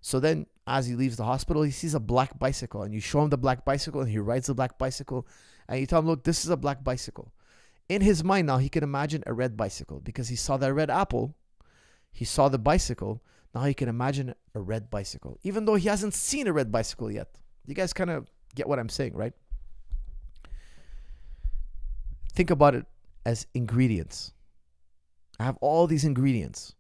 So then, as he leaves the hospital, he sees a black bicycle. And you show him the black bicycle, and he rides the black bicycle. And you tell him, look, this is a black bicycle. In his mind now, he can imagine a red bicycle because he saw that red apple. He saw the bicycle. Now he can imagine a red bicycle, even though he hasn't seen a red bicycle yet. You guys kind of get what I'm saying, right? Think about it as ingredients. I have all these ingredients.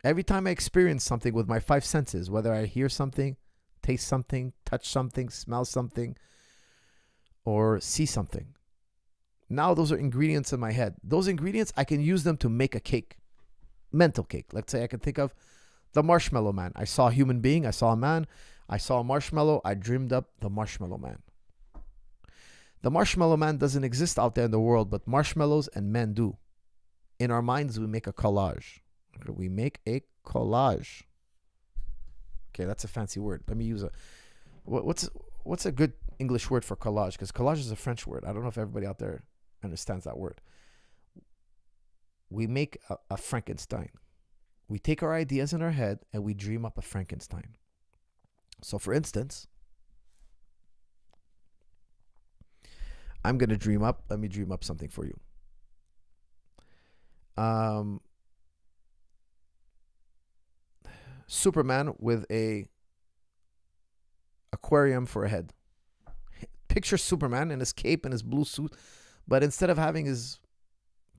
Every time I experience something with my 5 senses, whether I hear something, taste something, touch something, smell something, or see something, now those are ingredients in my head. Those ingredients, I can use them to make a cake. Mental cake. Let's say I can think of the marshmallow man. I saw a human being. I saw a man. I saw a marshmallow. I dreamed up the marshmallow man. The marshmallow man doesn't exist out there in the world, but marshmallows and men do. In our minds, we make a collage. We make a collage. Okay, that's a fancy word. Let me use a... What's a good English word for collage? Because collage is a French word. I don't know if everybody out there understands that word. We make a Frankenstein. We take our ideas in our head and we dream up a Frankenstein. So for instance, I'm going to dream up, let me dream up something for you. Superman with a aquarium for a head. Picture Superman in his cape and his blue suit, but instead of having his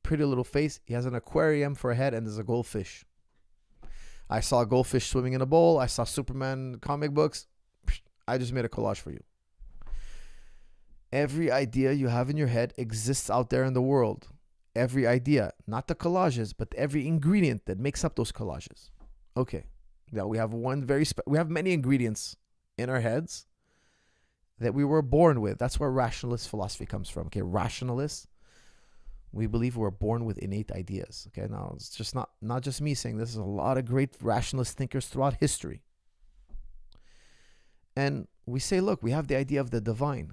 pretty little face, he has an aquarium for a head and there's a goldfish. I saw a goldfish swimming in a bowl. I saw Superman comic books. I just made a collage for you. Every idea you have in your head exists out there in the world. Every idea, not the collages, but every ingredient that makes up those collages. Okay. Now we have we have many ingredients in our heads that we were born with. That's where rationalist philosophy comes from. Okay, rationalists, we believe we're born with innate ideas. Okay, now it's just not just me saying this. Is a lot of great rationalist thinkers throughout history. And we say, look, we have the idea of the divine.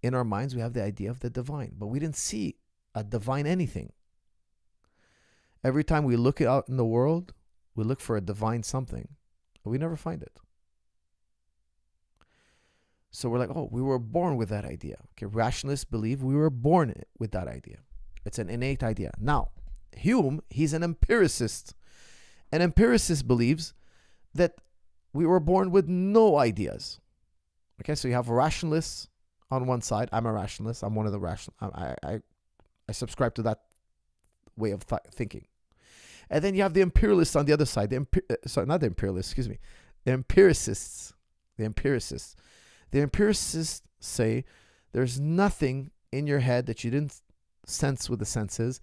In our minds, we have the idea of the divine, but we didn't see a divine anything. Every time we look out in the world, we look for a divine something, but we never find it. So we're like, oh, we were born with that idea. Okay, rationalists believe we were born with that idea. It's an innate idea. Now, Hume, he's an empiricist. An empiricist believes that we were born with no ideas. Okay, so you have rationalists on one side. I'm a rationalist. I'm one of the rational. I subscribe to that way of thinking. And then you have the imperialists on the other side. Not the imperialists, excuse me. The empiricists. The empiricists. The empiricists say there's nothing in your head that you didn't sense with the senses,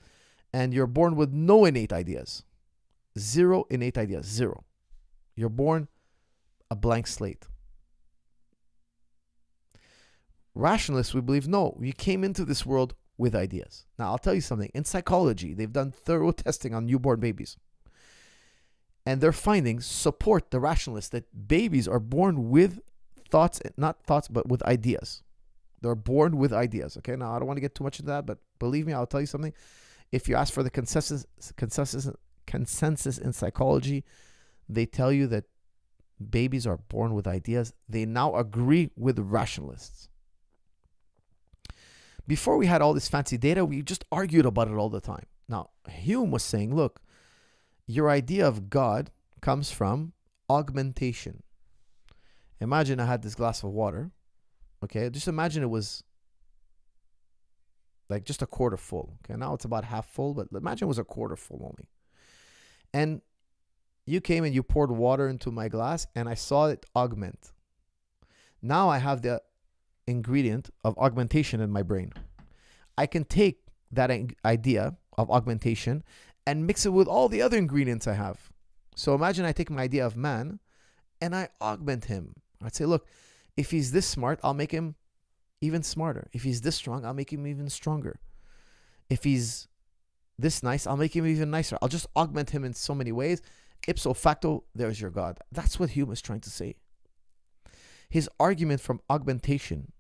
and you're born with no innate ideas. Zero innate ideas. Zero. You're born a blank slate. Rationalists, we believe, no, you came into this world with ideas. Now, I'll tell you something. In psychology, they've done thorough testing on newborn babies. And their findings support the rationalists that babies are born with thoughts, not thoughts, but with ideas. They're born with ideas. Okay, now I don't want to get too much into that, but believe me, I'll tell you something. If you ask for the consensus in psychology, they tell you that babies are born with ideas. They now agree with rationalists. Before we had all this fancy data, we just argued about it all the time. Now, Hume was saying, look, your idea of God comes from augmentation. Imagine I had this glass of water. Okay, just imagine it was like just a quarter full. Okay, now it's about half full, but imagine it was a quarter full only. And you came and you poured water into my glass and I saw it augment. Now I have the ingredient of augmentation in my brain. I can take that idea of augmentation and mix it with all the other ingredients I have. So imagine I take my idea of man and I augment him. I'd say, look, if he's this smart, I'll make him even smarter. If he's this strong, I'll make him even stronger. If he's this nice, I'll make him even nicer. I'll just augment him in so many ways. Ipso facto, there's your God. That's what Hume is trying to say. His argument from augmentation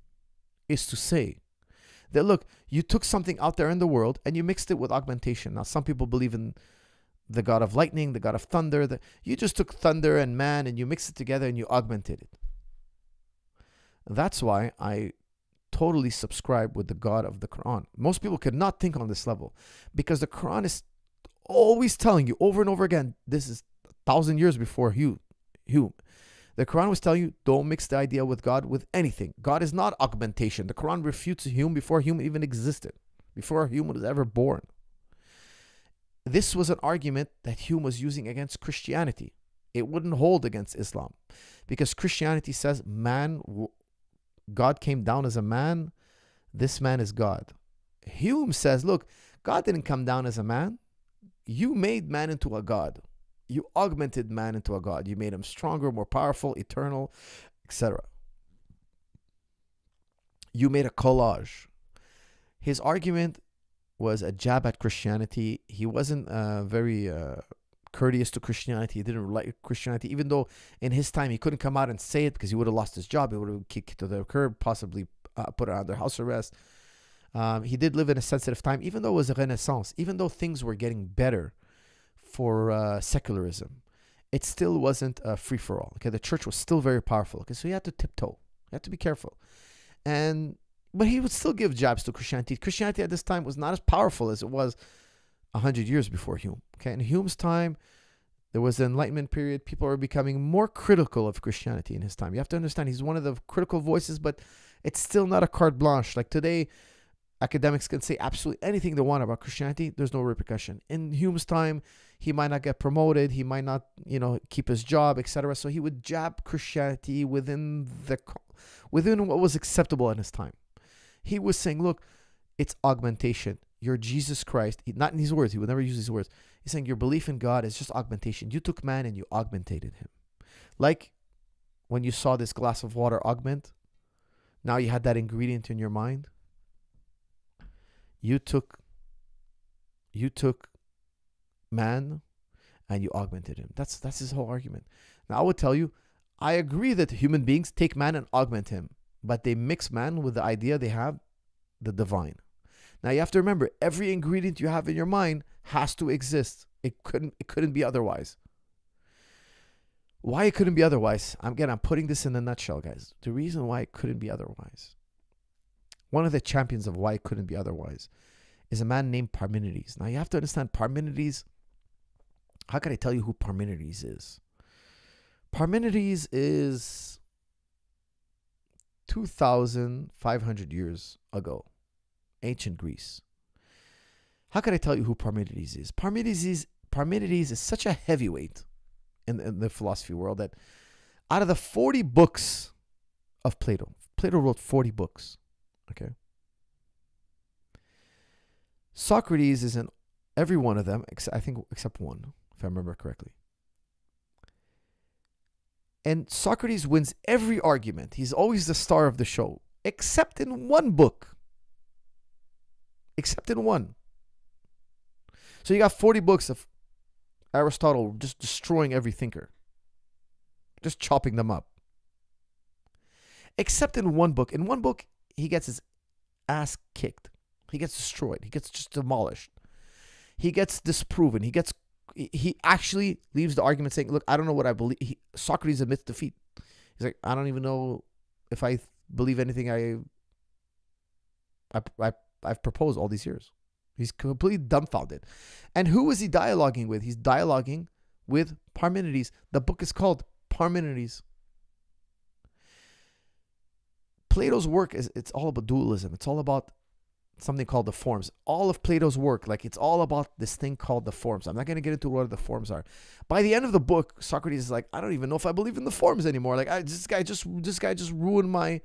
is to say that, look, you took something out there in the world and you mixed it with augmentation. Now, some people believe in the God of lightning, the God of thunder. You just took thunder and man and you mixed it together and you augmented it. That's why I totally subscribe with the God of the Quran. Most people could not think on this level because the Quran is always telling you over and over again, this is 1,000 years before Hume. The Quran was telling you, don't mix the idea with God with anything. God is not augmentation. The Quran refutes Hume before Hume even existed, before Hume was ever born. This was an argument that Hume was using against Christianity. It wouldn't hold against Islam because Christianity says God came down as a man. This man is God. Hume says, look, God didn't come down as a man. You made man into a God. You augmented man into a God. You made him stronger, more powerful, eternal, etc. You made a collage. His argument was a jab at Christianity. He wasn't very courteous to Christianity. He didn't like Christianity, even though in his time he couldn't come out and say it because he would have lost his job. He would have kicked to the curb, possibly put under house arrest. He did live in a sensitive time, even though it was a renaissance, even though things were getting better for secularism. It still wasn't a free-for-all. Okay, the church was still very powerful. Okay, so you had to tiptoe. You had to be careful. But he would still give jabs to Christianity. Christianity at this time was not as powerful as it was 100 years before Hume. Okay, in Hume's time, there was the Enlightenment period. People are becoming more critical of Christianity in his time. You have to understand he's one of the critical voices, but it's still not a carte blanche. Like today, academics can say absolutely anything they want about Christianity. There's no repercussion. In Hume's time, he might not get promoted. He might not, keep his job, etc. So he would jab Christianity within what was acceptable in his time. He was saying, look, it's augmentation. You're Jesus Christ. Not in these words. He would never use these words. He's saying your belief in God is just augmentation. You took man and you augmentated him. Like when you saw this glass of water augment, now you had that ingredient in your mind. You took man and you augmented him. That's his whole argument. Now I would tell you, I agree that human beings take man and augment him, but they mix man with the idea they have the divine. Now you have to remember, every ingredient you have in your mind has to exist. It couldn't be otherwise. Why it couldn't be otherwise? I'm putting this in a nutshell, guys. The reason why it couldn't be otherwise, one of the champions of why it couldn't be otherwise, is a man named Parmenides. Now you have to understand Parmenides. How can I tell you who Parmenides is? Parmenides is 2,500 years ago, ancient Greece. How can I tell you who Parmenides is? Parmenides is such a heavyweight in the philosophy world that out of the 40 books of Plato wrote 40 books. Okay. Socrates is in every one of them, I think, except one, if I remember correctly. And Socrates wins every argument. He's always the star of the show, except in one book. Except in one. So you got 40 books of Aristotle just destroying every thinker, just chopping them up. Except in one book. In one book, he gets his ass kicked. He gets destroyed. He gets just demolished. He gets disproven. He actually leaves the argument saying, look, I don't know what I believe. Socrates admits defeat. He's like, I don't even know if I believe anything I've proposed all these years. He's completely dumbfounded. And who is he dialoguing with? He's dialoguing with Parmenides. The book is called Parmenides. Plato's work it's all about dualism. It's all about something called the forms. All of Plato's work, it's all about this thing called the forms. I'm not going to get into what the forms are. By the end of the book, Socrates is like, I don't even know if I believe in the forms anymore. This guy just ruined my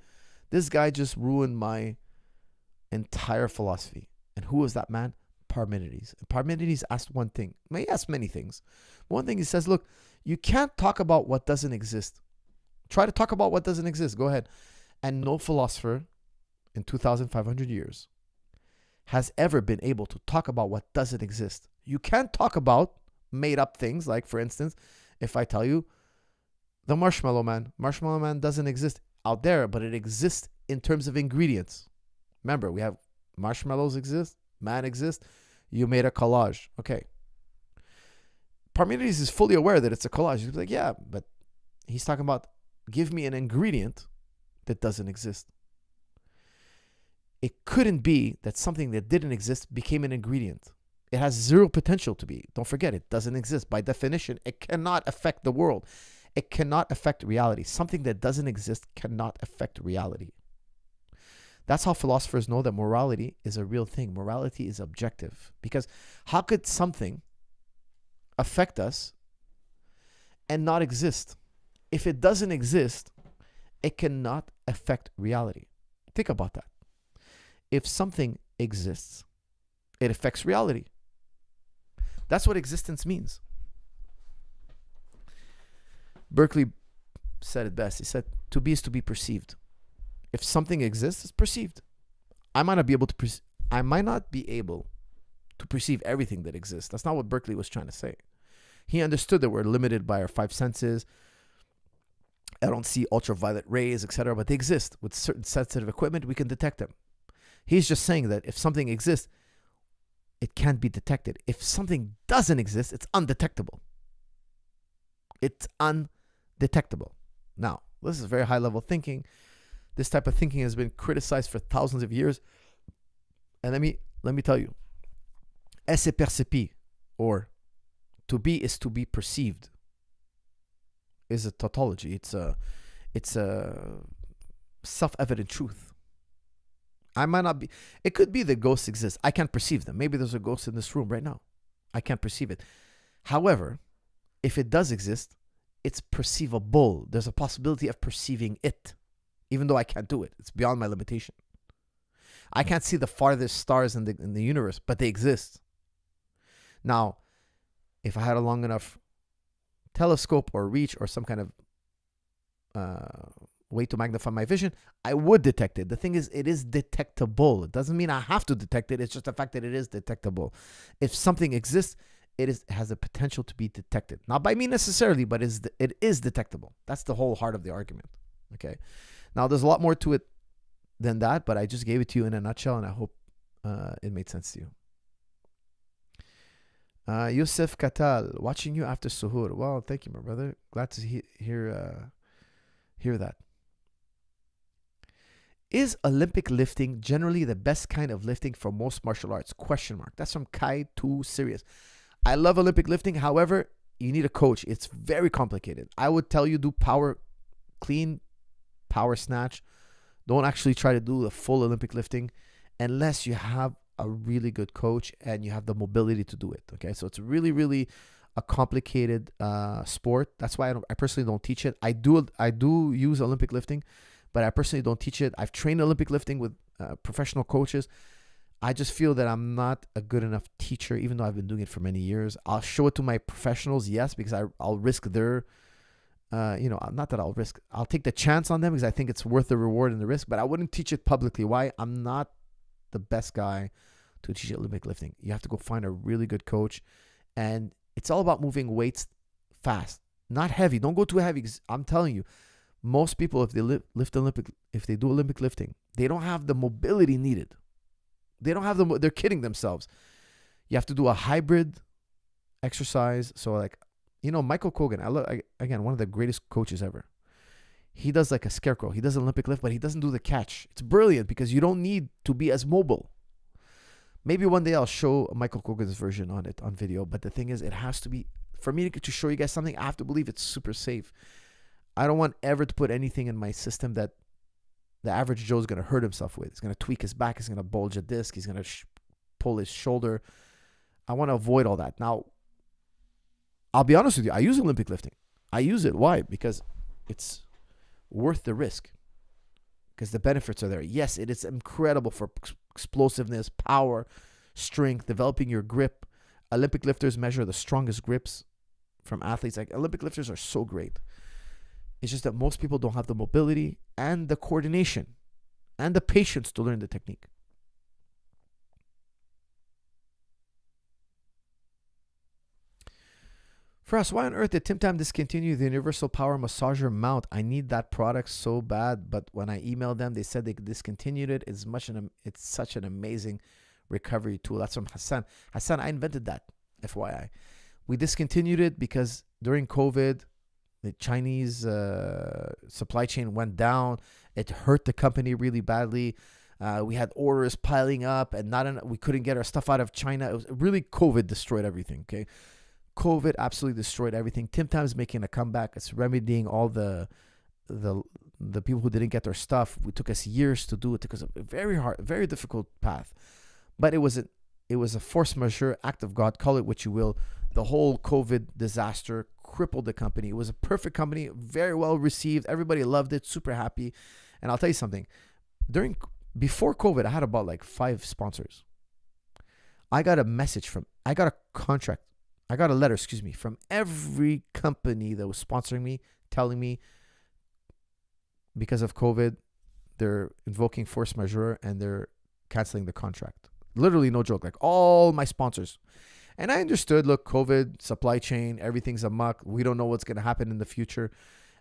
entire philosophy. And who was that man? Parmenides. Parmenides asked one thing. He asked many things. One thing he says, look, you can't talk about what doesn't exist. Try to talk about what doesn't exist. Go ahead. And no philosopher in 2,500 years has ever been able to talk about what doesn't exist. You can't talk about made up things. Like, for instance, if I tell you the marshmallow man doesn't exist out there, but it exists in terms of ingredients. Remember, we have marshmallows exist, man exists, you made a collage. Okay. Parmenides is fully aware that it's a collage. He's like, yeah, but he's talking about give me an ingredient that doesn't exist. It couldn't be that something that didn't exist became an ingredient. It has zero potential to be. Don't forget, it doesn't exist. By definition, it cannot affect the world. It cannot affect reality. Something that doesn't exist cannot affect reality. That's how philosophers know that morality is a real thing. Morality is objective. Because how could something affect us and not exist? If it doesn't exist, it cannot affect reality. Think about that. If something exists, it affects reality. That's what existence means. Berkeley said it best. He said, to be is to be perceived. If something exists, it's perceived. I might not be able to perceive everything that exists. That's not what Berkeley was trying to say. He understood that we're limited by our five senses. I don't see ultraviolet rays, etc., but they exist. With certain sensitive equipment, we can detect them. He's just saying that if something exists, it can't be detected. If something doesn't exist, it's undetectable. It's undetectable. Now, this is very high-level thinking. This type of thinking has been criticized for thousands of years. And let me tell you, esse percepi, or to be is to be perceived, is a tautology. It's a self-evident truth. I might not be. It could be that ghosts exist. I can't perceive them. Maybe there's a ghost in this room right now. I can't perceive it. However, if it does exist, it's perceivable. There's a possibility of perceiving it, even though I can't do it. It's beyond my limitation. I can't see the farthest stars in the universe, but they exist. Now, if I had a long enough telescope or reach or some kind of way to magnify my vision, I would detect it. The thing is, it is detectable. It doesn't mean I have to detect it. It's just the fact that it is detectable. If something exists, has the potential to be detected. Not by me necessarily, but it is detectable. That's the whole heart of the argument. Okay. Now, there's a lot more to it than that, but I just gave it to you in a nutshell, and I hope it made sense to you. Yusuf Katal, watching you after suhoor. Well, thank you, my brother. Glad to hear that. Is Olympic lifting generally the best kind of lifting for most martial arts? Question mark. That's from Kai Too Serious. I love Olympic lifting. However, you need a coach. It's very complicated. I would tell you do power clean, power snatch. Don't actually try to do the full Olympic lifting unless you have a really good coach and you have the mobility to do it. Okay, so it's really, really a complicated sport. That's why I personally don't teach it. I do use Olympic lifting, but I personally don't teach it. I've trained Olympic lifting with professional coaches. I just feel that I'm not a good enough teacher, even though I've been doing it for many years. I'll show it to my professionals, yes, because I'll risk their, not that I'll take the chance on them because I think it's worth the reward and the risk, but I wouldn't teach it publicly. Why? I'm not the best guy to teach Olympic lifting. You have to go find a really good coach, and it's all about moving weights fast, not heavy. Don't go too heavy because I'm telling you, most people, if they do Olympic lifting, they don't have the mobility needed. They're kidding themselves. You have to do a hybrid exercise. So like, Michael Kogan, again, one of the greatest coaches ever. He does like a scarecrow. He does an Olympic lift, but he doesn't do the catch. It's brilliant because you don't need to be as mobile. Maybe one day I'll show Michael Kogan's version on video. But the thing is, it has to be, for me to show you guys something, I have to believe it's super safe. I don't want ever to put anything in my system that the average Joe is going to hurt himself with. He's going to tweak his back. He's going to bulge a disc. He's going to pull his shoulder. I want to avoid all that. Now, I'll be honest with you. I use Olympic lifting. I use it. Why? Because it's worth the risk. Because the benefits are there. Yes, it is incredible for explosiveness, power, strength, developing your grip. Olympic lifters measure the strongest grips from athletes. Like, Olympic lifters are so great. It's just that most people don't have the mobility and the coordination and the patience to learn the technique. For us, why on earth did Tim Tam discontinue the Universal Power Massager mount? I need that product so bad, but when I emailed them, they said they discontinued it. It's such an amazing recovery tool. That's from Hassan. Hassan, I invented that, FYI. We discontinued it because during COVID, the Chinese supply chain went down. It hurt the company really badly. We had orders piling up, and we couldn't get our stuff out of China. It was really, COVID destroyed everything. Okay, COVID absolutely destroyed everything. Tim Tam's making a comeback. It's remedying all the people who didn't get their stuff. It took us years to do it. It took us a very hard, very difficult path, but it was a force majeure, act of God. Call it what you will. The whole COVID disaster crippled the company. It was a perfect company, very well received. Everybody loved it, super happy. And I'll tell you something. Before COVID, I had about like 5 sponsors. I got a letter, from every company that was sponsoring me, telling me because of COVID, they're invoking force majeure and they're canceling the contract. Literally, no joke. Like, all my sponsors. And I understood, look, COVID, supply chain, everything's amok. We don't know what's going to happen in the future.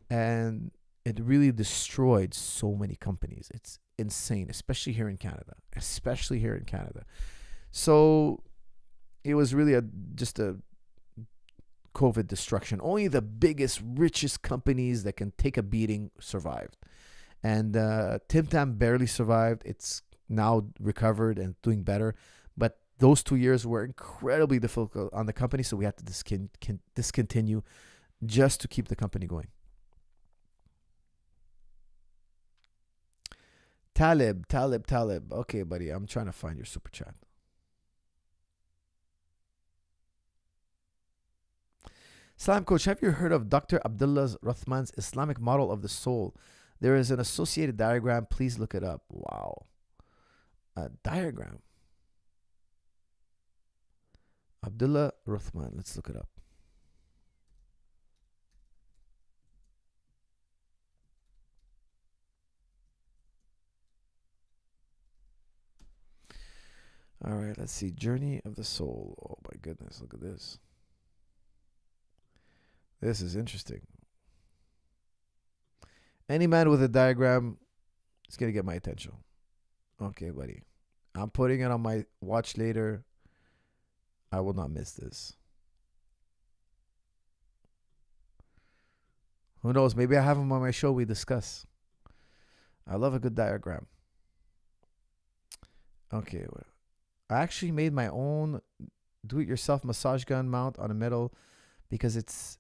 And it really destroyed so many companies. It's insane, especially here in Canada. So it was really just a COVID destruction. Only the biggest, richest companies that can take a beating survived. And Tim Tam barely survived. It's now recovered and doing better. But those 2 years were incredibly difficult on the company, so we had to discontinue just to keep the company going. Talib. Okay, buddy, I'm trying to find your super chat. Salam, Coach. Have you heard of Dr. Abdullah Rahman's Islamic model of the soul? There is an associated diagram. Please look it up. Wow. A diagram. Abdullah Rahman. Let's look it up. All right, let's see. Journey of the soul. Oh my goodness, look at this. This is interesting. Any man with a diagram is going to get my attention. Okay, buddy. I'm putting it on my watch later. I will not miss this. Who knows? Maybe I have him on my show. We discuss. I love a good diagram. Okay. I actually made my own do-it-yourself massage gun mount on a metal because it's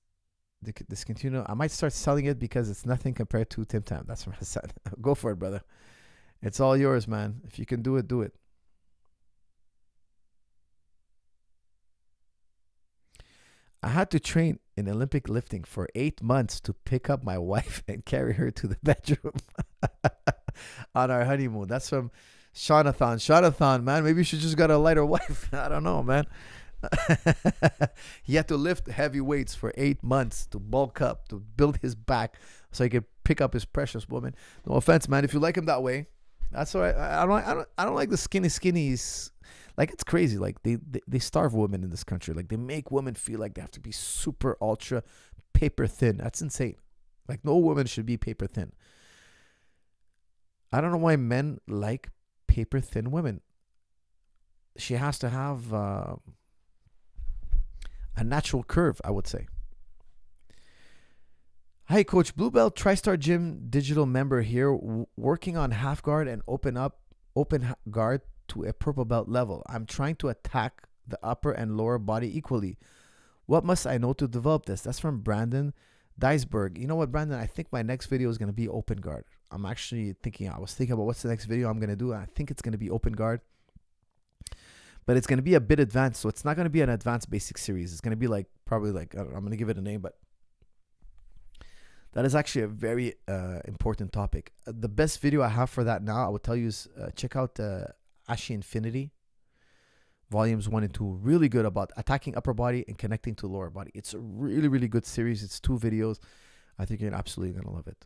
discontinued. I might start selling it because it's nothing compared to Tim Tam. That's what I said. Go for it, brother. It's all yours, man. If you can do it, do it. I had to train in Olympic lifting for 8 months to pick up my wife and carry her to the bedroom on our honeymoon. That's from Jonathan. Jonathan, man, maybe you should just got a lighter wife. I don't know, man. He had to lift heavy weights for 8 months to bulk up, to build his back so he could pick up his precious woman. No offense, man. If you like him that way, that's all right. I don't like the skinnies. Like, it's crazy. Like, they starve women in this country. Like, they make women feel like they have to be super ultra paper thin. That's insane. Like, no woman should be paper thin. I don't know why men like paper thin women. She has to have a natural curve, I would say. Hi, Coach. Blue Belt TriStar Gym digital member here, working on half guard and open guard to a purple belt level. I'm trying to attack the upper and lower body equally. What must I know to develop this? That's from Brandon Deisberg. You know what, Brandon? I think my next video is going to be open guard. I was thinking about what's the next video I'm going to do. I think it's going to be open guard. But it's going to be a bit advanced. So it's not going to be an advanced basic series. It's going to be like, probably like, I don't know, I'm going to give it a name, but that is actually a very important topic. The best video I have for that now, I would tell you, is check out Ashi Infinity, volumes 1 and 2. Really good about attacking upper body and connecting to lower body. It's a really, really good series. It's 2 videos. I think you're absolutely going to love it.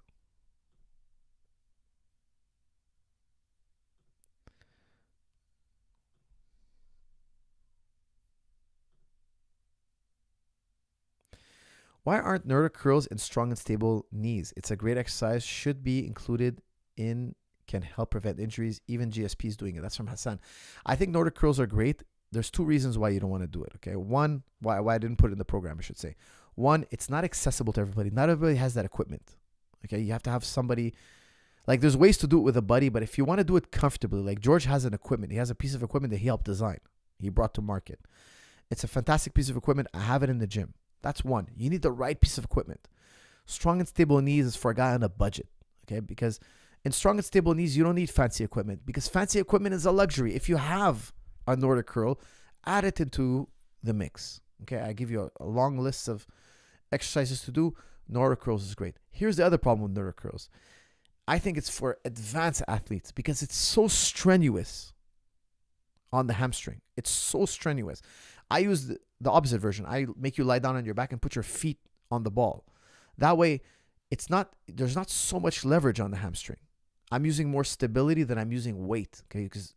Why aren't Nordic curls in strong and stable knees? It's a great exercise. Should be included in, can help prevent injuries. Even GSPs doing it. That's from Hassan. I think Nordic curls are great. There's 2 reasons why you don't want to do it. Okay. One, why I didn't put it in the program, I should say. One, it's not accessible to everybody. Not everybody has that equipment. Okay. You have to have somebody, like, there's ways to do it with a buddy, but if you want to do it comfortably, like George has an equipment. He has a piece of equipment that he helped design. He brought to market. It's a fantastic piece of equipment. I have it in the gym. That's one. You need the right piece of equipment. Strong and stable knees is for a guy on a budget. Okay. Because in strong and stable knees, you don't need fancy equipment, because fancy equipment is a luxury. If you have a Nordic curl, add it into the mix. Okay. I give you a long list of exercises to do. Nordic curls is great. Here's the other problem with Nordic curls. I think it's for advanced athletes because it's so strenuous on the hamstring. It's so strenuous. I use the opposite version. I make you lie down on your back and put your feet on the ball. That way, there's not so much leverage on the hamstring. I'm using more stability than I'm using weight. Okay, because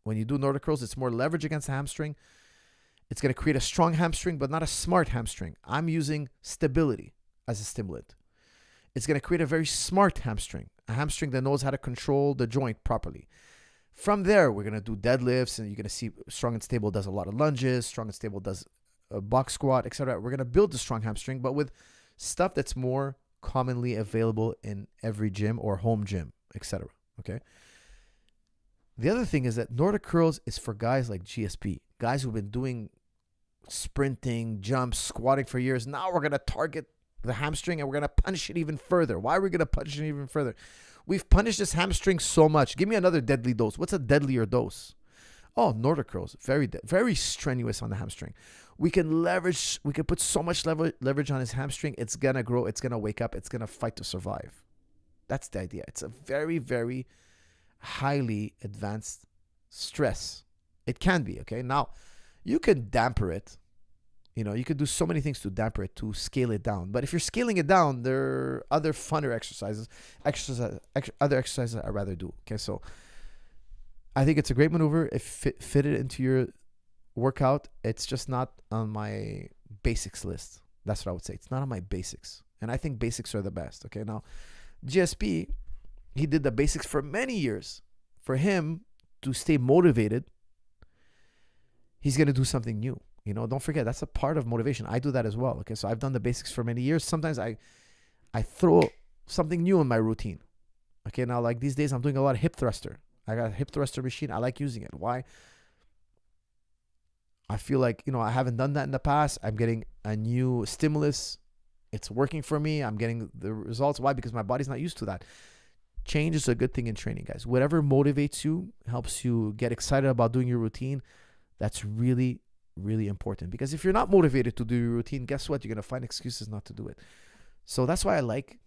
when you do Nordic curls, it's more leverage against the hamstring. It's going to create a strong hamstring, but not a smart hamstring. I'm using stability as a stimulant. It's going to create a very smart hamstring, a hamstring that knows how to control the joint properly. From there, we're going to do deadlifts, and you're going to see Strong and Stable does a lot of lunges. Strong and Stable does a box squat, etc. We're going to build the strong hamstring, but with stuff that's more commonly available in every gym or home gym, etc. Okay. The other thing is that Nordic curls is for guys like GSP, guys who've been doing sprinting, jumps, squatting for years. Now we're going to target the hamstring and we're going to punish it even further. Why are we going to punish it even further? We've punished this hamstring so much. Give me another deadly dose. What's a deadlier dose? Oh, Nordic curls. Very strenuous on the hamstring. We can put so much leverage on his hamstring. It's going to grow. It's going to wake up. It's going to fight to survive. That's the idea. It's a very, very highly advanced stress. It can be, okay? Now, you can damper it. You know, you could do so many things to damper it, to scale it down. But if you're scaling it down, there are other funner exercises I'd rather do. Okay, so I think it's a great maneuver if fit it into your workout. It's just not on my basics list. That's what I would say. It's not on my basics. And I think basics are the best. Okay, now GSP, he did the basics for many years. For him to stay motivated, he's going to do something new. You know, don't forget, that's a part of motivation. I do that as well. Okay, so I've done the basics for many years. Sometimes I throw something new in my routine. Okay, now like these days I'm doing a lot of hip thruster. I got a hip thruster machine. I like using it. Why? I feel like, you know, I haven't done that in the past. I'm getting a new stimulus. It's working for me. I'm getting the results. Why? Because my body's not used to that. Change is a good thing in training, guys. Whatever motivates you, helps you get excited about doing your routine, that's really, really important. Because if you're not motivated to do your routine, guess what? You're going to find excuses not to do it. So that's why I like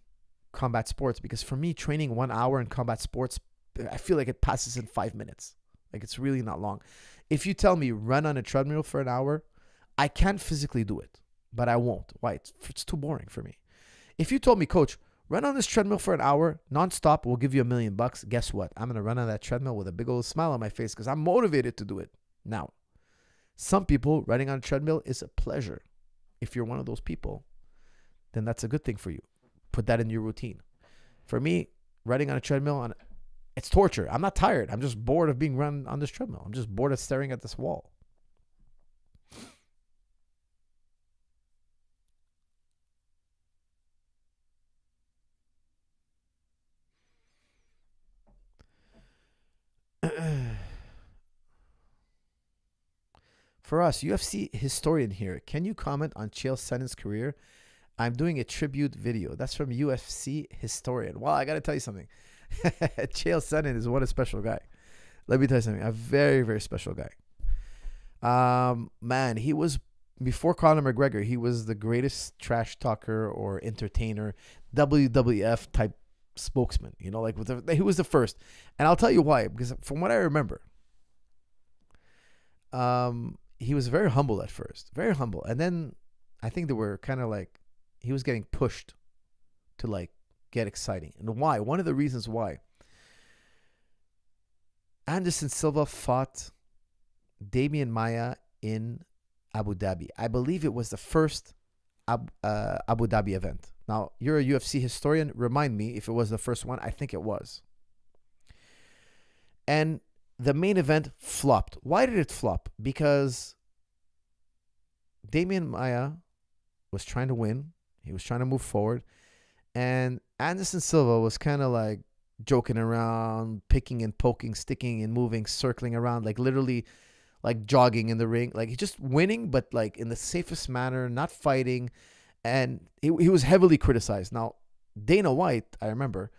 combat sports. Because for me, training 1 hour in combat sports, I feel like it passes in 5 minutes. Like it's really not long. If you tell me run on a treadmill for an hour, I can physically do it, but I won't. Why? It's too boring for me. If you told me, coach, run on this treadmill for an hour, nonstop, we'll give you $1 million. Guess what? I'm going to run on that treadmill with a big old smile on my face because I'm motivated to do it. Now, some people running on a treadmill is a pleasure. If you're one of those people, then that's a good thing for you. Put that in your routine. For me, running on a treadmill, it's torture. I'm not tired. I'm just bored of being run on this treadmill. I'm just bored of staring at this wall. For us, UFC historian here, can you comment on Chael Sonnen's career? I'm doing a tribute video. That's from UFC historian. Wow, I got to tell you something. Chael Sonnen is what a special guy. Let me tell you something. A very, very special guy. Man, he was, before Conor McGregor, he was the greatest trash talker or entertainer, WWF type spokesman. You know, like he was the first. And I'll tell you why. Because from what I remember, he was very humble at first. Very humble. And then I think they were kind of like, he was getting pushed to like get exciting. And why? One of the reasons why. Anderson Silva fought Damian Maia in Abu Dhabi. I believe it was the first Abu Dhabi event. Now, you're a UFC historian. Remind me if it was the first one. I think it was. And the main event flopped. Why did it flop? Because Damian Maia was trying to win. He was trying to move forward. And Anderson Silva was kind of like joking around, picking and poking, sticking and moving, circling around, like literally like jogging in the ring. Like he's just winning, but like in the safest manner, not fighting. And he was heavily criticized. Now, Dana White, I remember,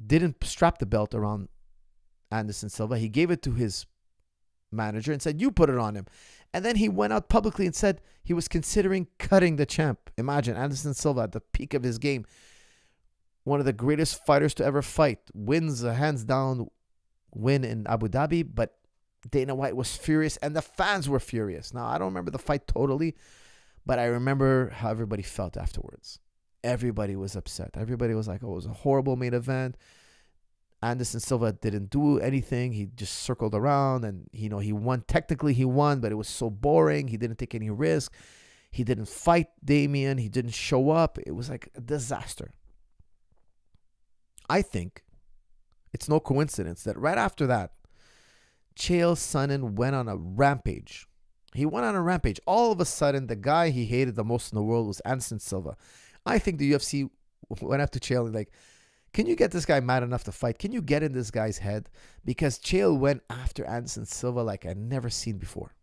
didn't strap the belt around Anderson Silva. He gave it to his manager and said, you put it on him. And then he went out publicly and said he was considering cutting the champ. Imagine Anderson Silva at the peak of his game. One of the greatest fighters to ever fight. Wins a hands down win in Abu Dhabi. But Dana White was furious and the fans were furious. Now, I don't remember the fight totally, but I remember how everybody felt afterwards. Everybody was upset. Everybody was like, oh, it was a horrible main event. Anderson Silva didn't do anything. He just circled around and, you know, he won. Technically, he won, but it was so boring. He didn't take any risk. He didn't fight Damian. He didn't show up. It was like a disaster. I think it's no coincidence that right after that, Chael Sonnen went on a rampage. He went on a rampage. All of a sudden, the guy he hated the most in the world was Anderson Silva. I think the UFC went up to Chael and like, can you get this guy mad enough to fight? Can you get in this guy's head? Because Chael went after Anderson Silva like I'd never seen before.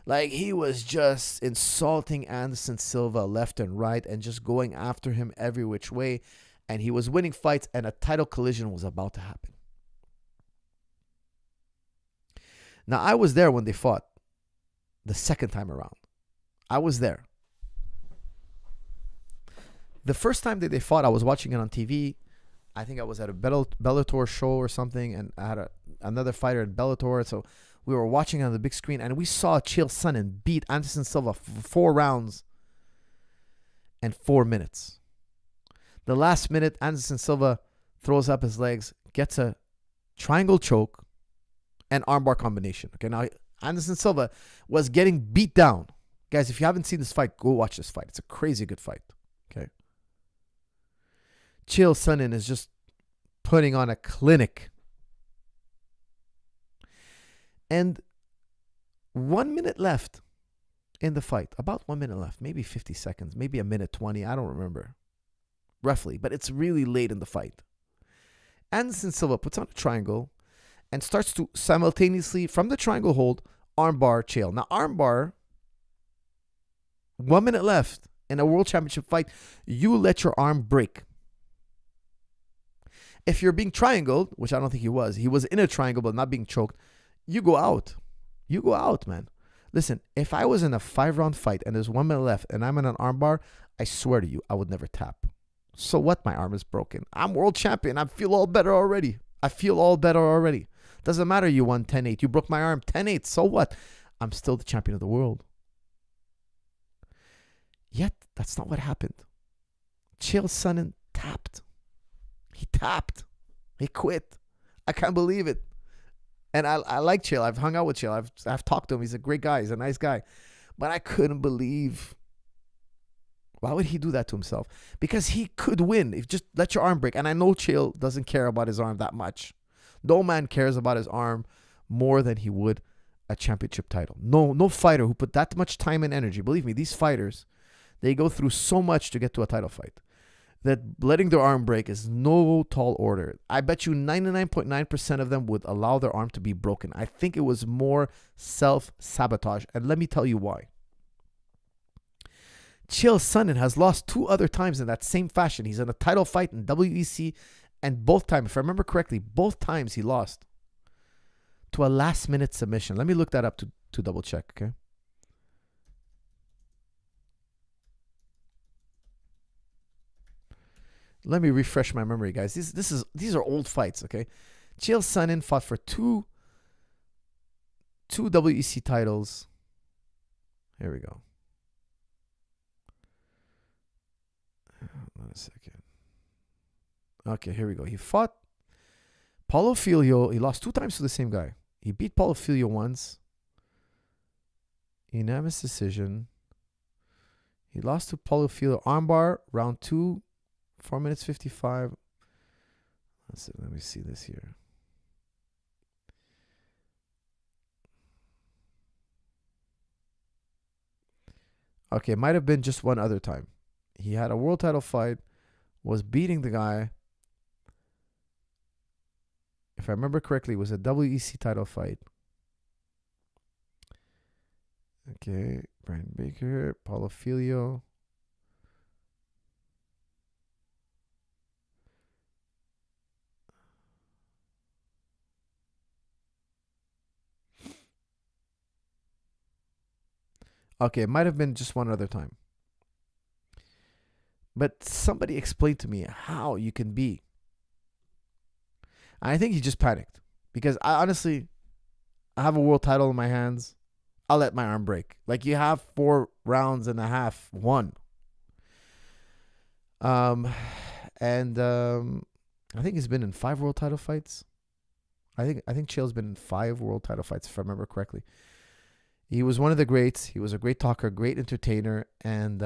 Like he was just insulting Anderson Silva left and right and just going after him every which way. And he was winning fights and a title collision was about to happen. Now, I was there when they fought the second time around. I was there. The first time that they fought, I was watching it on TV. I think I was at a Bellator show or something, and I had another fighter at Bellator. So we were watching it on the big screen, and we saw Chael Sonnen beat Anderson Silva for 4 rounds and 4 minutes. The last minute, Anderson Silva throws up his legs, gets a triangle choke, and armbar combination. Okay, now Anderson Silva was getting beat down. Guys, if you haven't seen this fight, go watch this fight. It's a crazy good fight. Okay. Chael Sonnen is just putting on a clinic. And 1 minute left in the fight. About 1 minute left. Maybe 50 seconds. Maybe a minute 20. I don't remember. Roughly. But it's really late in the fight. Anderson Silva puts on a triangle and starts to simultaneously, from the triangle hold, armbar Chael. Now, armbar, 1 minute left in a world championship fight, you let your arm break. If you're being triangled, which I don't think he was in a triangle but not being choked, you go out. You go out, man. Listen, if I was in a 5-round fight and there's 1 minute left and I'm in an armbar, I swear to you, I would never tap. So what? My arm is broken. I'm world champion. I feel all better already. Doesn't matter you won 10-8. You broke my arm 10-8. So what? I'm still the champion of the world. Yet, that's not what happened. Chael Sonnen tapped. He tapped. He quit. I can't believe it. And I like Chael. I've hung out with Chael. I've talked to him. He's a great guy. He's a nice guy. But I couldn't believe. Why would he do that to himself? Because he could win. If just let your arm break. And I know Chael doesn't care about his arm that much. No man cares about his arm more than he would a championship title. No fighter who put that much time and energy. Believe me, these fighters, they go through so much to get to a title fight that letting their arm break is no tall order. I bet you 99.9% of them would allow their arm to be broken. I think it was more self-sabotage. And let me tell you why. Chael Sonnen has lost 2 other times in that same fashion. He's in a title fight in WEC, and both times, if I remember correctly, both times he lost to a last-minute submission. Let me look that up to double check, okay? Let me refresh my memory, guys. These are old fights, okay? Chael Sonnen fought for two WEC titles. Here we go. Hold on a second. Okay, here we go. He fought Paulo Filho. He lost 2 times to the same guy. He beat Paulo Filho once. Unanimous decision. He lost to Paulo Filho. Armbar, round 2. 4 minutes 55. Let me see this here. Okay, it might have been just one other time. He had a world title fight, was beating the guy. If I remember correctly, it was a WEC title fight. Okay, Brian Baker, Paulo Filho. Okay, it might have been just one other time. But somebody explained to me how you can be. I think he just panicked. Because I have a world title in my hands. I'll let my arm break. Like, you have 4 rounds and a half won. I think he's been in 5 world title fights. I think Chael's been in 5 world title fights, if I remember correctly. He was one of the greats. He was a great talker, great entertainer, and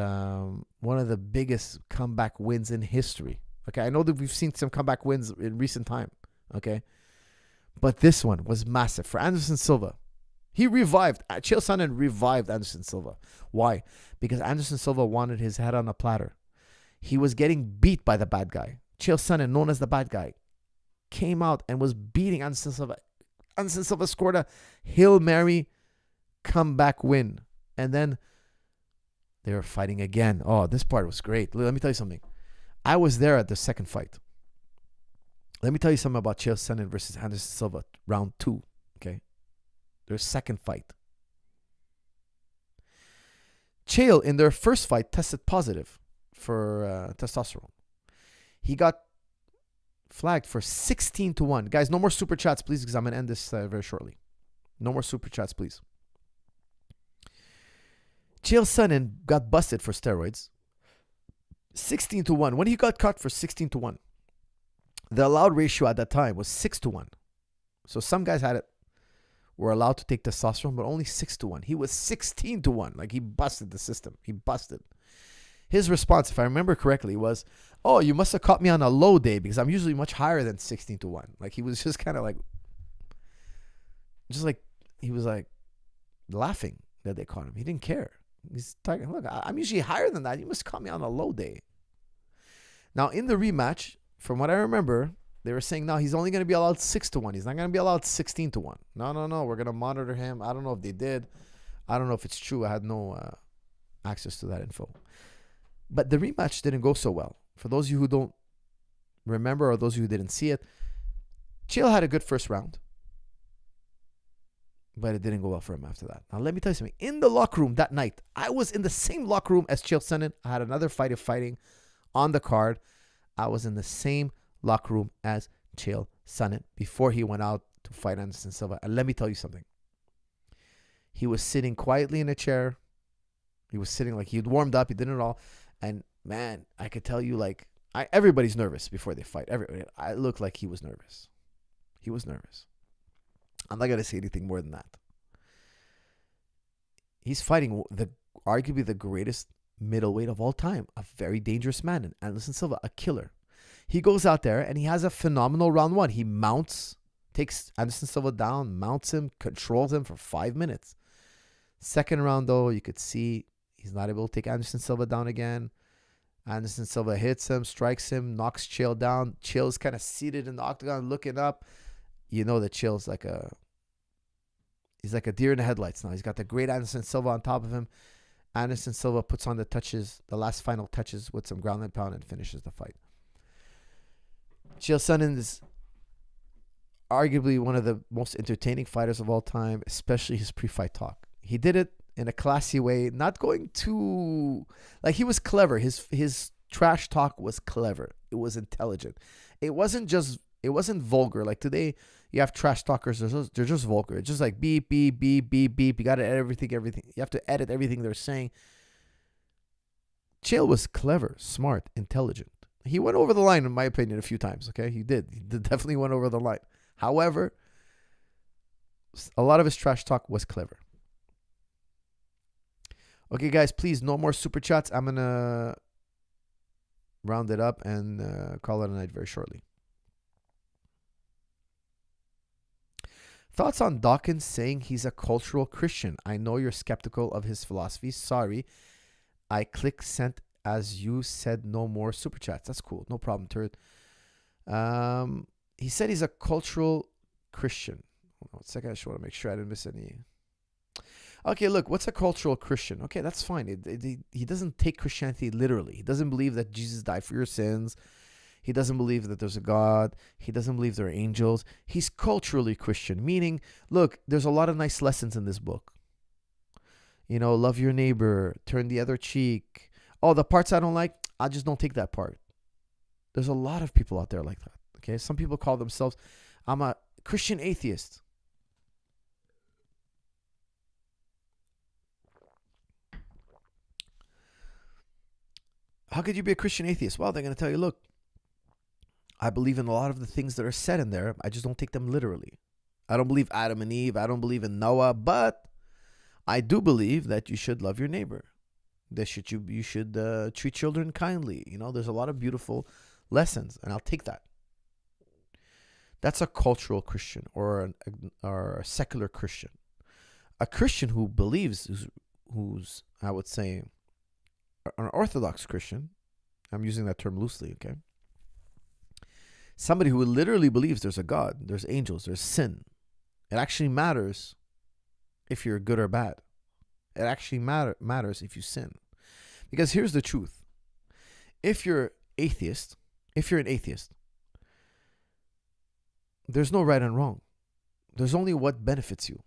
one of the biggest comeback wins in history. Okay, I know that we've seen some comeback wins in recent time. Okay, but this one was massive for Anderson Silva. He revived. Chael Sonnen revived Anderson Silva. Why? Because Anderson Silva wanted his head on a platter. He was getting beat by the bad guy. Chael Sonnen, known as the bad guy, came out and was beating Anderson Silva. Anderson Silva scored a Hail Mary comeback win. And then they were fighting again. Oh, this part was great. Let me tell you something. I was there at the second fight. Let me tell you something about Chael Sonnen versus Anderson Silva, round 2. Okay? Their second fight. Chael, in their first fight, tested positive for testosterone. He got flagged for 16-1. Guys, no more super chats, please, because I'm going to end this very shortly. No more super chats, please. Chael Sonnen got busted for steroids. 16-1. When he got caught for 16-1, the allowed ratio at that time was 6-1. So some guys had it. were allowed to take testosterone, but only 6-1. He was 16-1. Like, he busted the system. He busted. His response, if I remember correctly, was, "Oh, you must have caught me on a low day because I'm usually much higher than 16-1." Like, he was just kind of like, he was like laughing that they caught him. He didn't care. He's talking, "Look, I'm usually higher than that. You must caught me on a low day." Now, in the rematch, from what I remember, they were saying, no, he's only going to be allowed 6-1. He's not going to be allowed 16-1. No. We're going to monitor him. I don't know if they did. I don't know if it's true. I had no access to that info. But the rematch didn't go so well. For those of you who don't remember or those of you who didn't see it, Chael had a good first round. But it didn't go well for him after that. Now, let me tell you something. In the locker room that night, I was in the same locker room as Chael Sonnen. I had another fighter fighting on the card. I was in the same locker room as Chael Sonnen before he went out to fight Anderson Silva. And let me tell you something. He was sitting quietly in a chair. He was sitting like he'd warmed up. He did it all. And man, I could tell you, like, everybody's nervous before they fight. I looked like he was nervous. He was nervous. I'm not going to say anything more than that. He's fighting arguably the greatest middleweight of all time. A very dangerous man. And Anderson Silva, a killer. He goes out there and he has a phenomenal round one. He takes Anderson Silva down, mounts him, controls him for 5 minutes. Second round, though, you could see he's not able to take Anderson Silva down again. Anderson Silva hits him, strikes him, knocks Chael down. Chael's kind of seated in the octagon looking up. You know that Chael's he's like a deer in the headlights now. He's got the great Anderson Silva on top of him. Anderson Silva puts on the last final touches with some ground and pound and finishes the fight. Chael Sonnen is arguably one of the most entertaining fighters of all time, especially his pre-fight talk. He did it in a classy way, not going too... Like, he was clever. His trash talk was clever. It was intelligent. It wasn't vulgar. Like, today, you have trash talkers. They're just vulgar. It's just like beep, beep, beep, beep, beep. You got to edit everything. You have to edit everything they're saying. Chael was clever, smart, intelligent. He went over the line, in my opinion, a few times, okay? He definitely went over the line. However, a lot of his trash talk was clever. Okay, guys, please, no more super chats. I'm going to round it up and call it a night very shortly. Thoughts on Dawkins saying he's a cultural Christian? I know you're skeptical of his philosophy. Sorry. I click sent as you said no more super chats. That's cool. No problem, Turd. He said he's a cultural Christian. Hold on 1 second. I just want to make sure I didn't miss any. Okay, look, what's a cultural Christian? Okay, that's fine. He doesn't take Christianity literally. He doesn't believe that Jesus died for your sins. He doesn't believe that there's a God. He doesn't believe there are angels. He's culturally Christian, meaning, look, there's a lot of nice lessons in this book. You know, love your neighbor, turn the other cheek. Oh, the parts I don't like, I just don't take that part. There's a lot of people out there like that. Okay, some people call themselves, I'm a Christian atheist. How could you be a Christian atheist? Well, they're going to tell you, look, I believe in a lot of the things that are said in there. I just don't take them literally. I don't believe Adam and Eve. I don't believe in Noah. But I do believe that you should love your neighbor. You should treat children kindly. You know, there's a lot of beautiful lessons, and I'll take that. That's a cultural Christian or a secular Christian. A Christian who believes, who's I would say, an Orthodox Christian. I'm using that term loosely, okay? Somebody who literally believes there's a God, there's angels, there's sin. It actually matters if you're good or bad. It actually matters if you sin. Because here's the truth. If you're an atheist, there's no right and wrong. There's only what benefits you.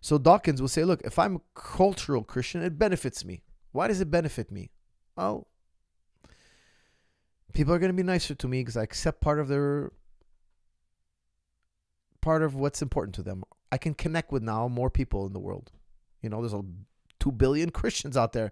So Dawkins will say, look, if I'm a cultural Christian, it benefits me. Why does it benefit me? Well, people are going to be nicer to me because I accept part of what's important to them. I can connect with now more people in the world. You know, there's 2 billion Christians out there.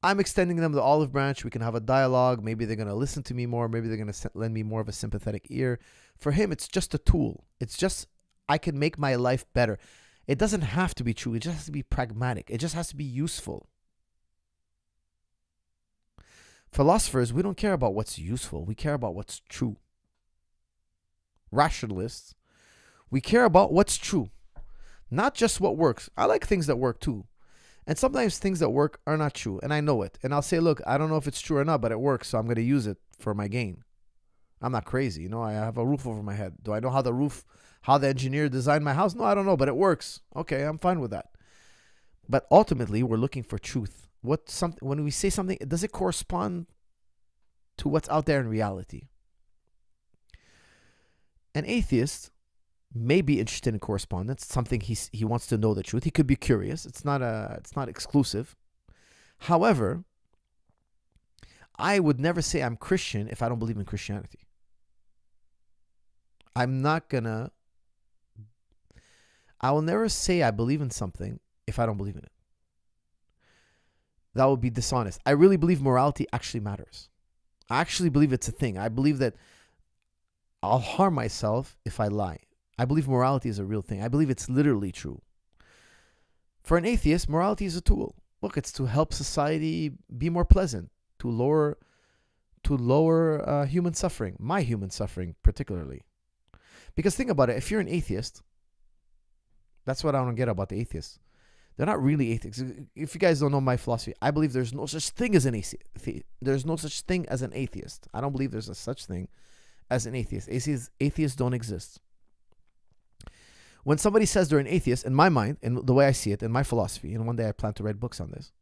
I'm extending them the olive branch. We can have a dialogue. Maybe they're going to listen to me more. Maybe they're going to lend me more of a sympathetic ear. For him, it's just a tool. It's just, I can make my life better. It doesn't have to be true. It just has to be pragmatic. It just has to be useful. Philosophers, we don't care about what's useful. We care about what's true. Rationalists, we care about what's true, not just what works. I like things that work too. And sometimes things that work are not true, and I know it. And I'll say, look, I don't know if it's true or not, but it works, so I'm going to use it for my gain. I'm not crazy. I have a roof over my head. Do I know how the engineer designed my house? No, I don't know, but it works. Okay, I'm fine with that. But ultimately, we're looking for truth. When we say something, does it correspond to what's out there in reality? An atheist may be interested in correspondence, something he wants to know the truth. He could be curious. It's not exclusive. However, I would never say I'm Christian if I don't believe in Christianity. I will never say I believe in something if I don't believe in it. That would be dishonest. I really believe morality actually matters. I actually believe it's a thing. I believe that I'll harm myself if I lie. I believe morality is a real thing. I believe it's literally true. For an atheist, morality is a tool. Look, it's to help society be more pleasant, to lower human suffering, my human suffering particularly. Because think about it, if you're an atheist, that's what I don't get about the atheists. They're not really atheists. If you guys don't know my philosophy, I believe there's no such thing as an atheist. There's no such thing as an atheist. I don't believe there's a such thing as an atheist. Atheists don't exist. When somebody says they're an atheist, in my mind, in the way I see it, in my philosophy, and one day I plan to write books on this,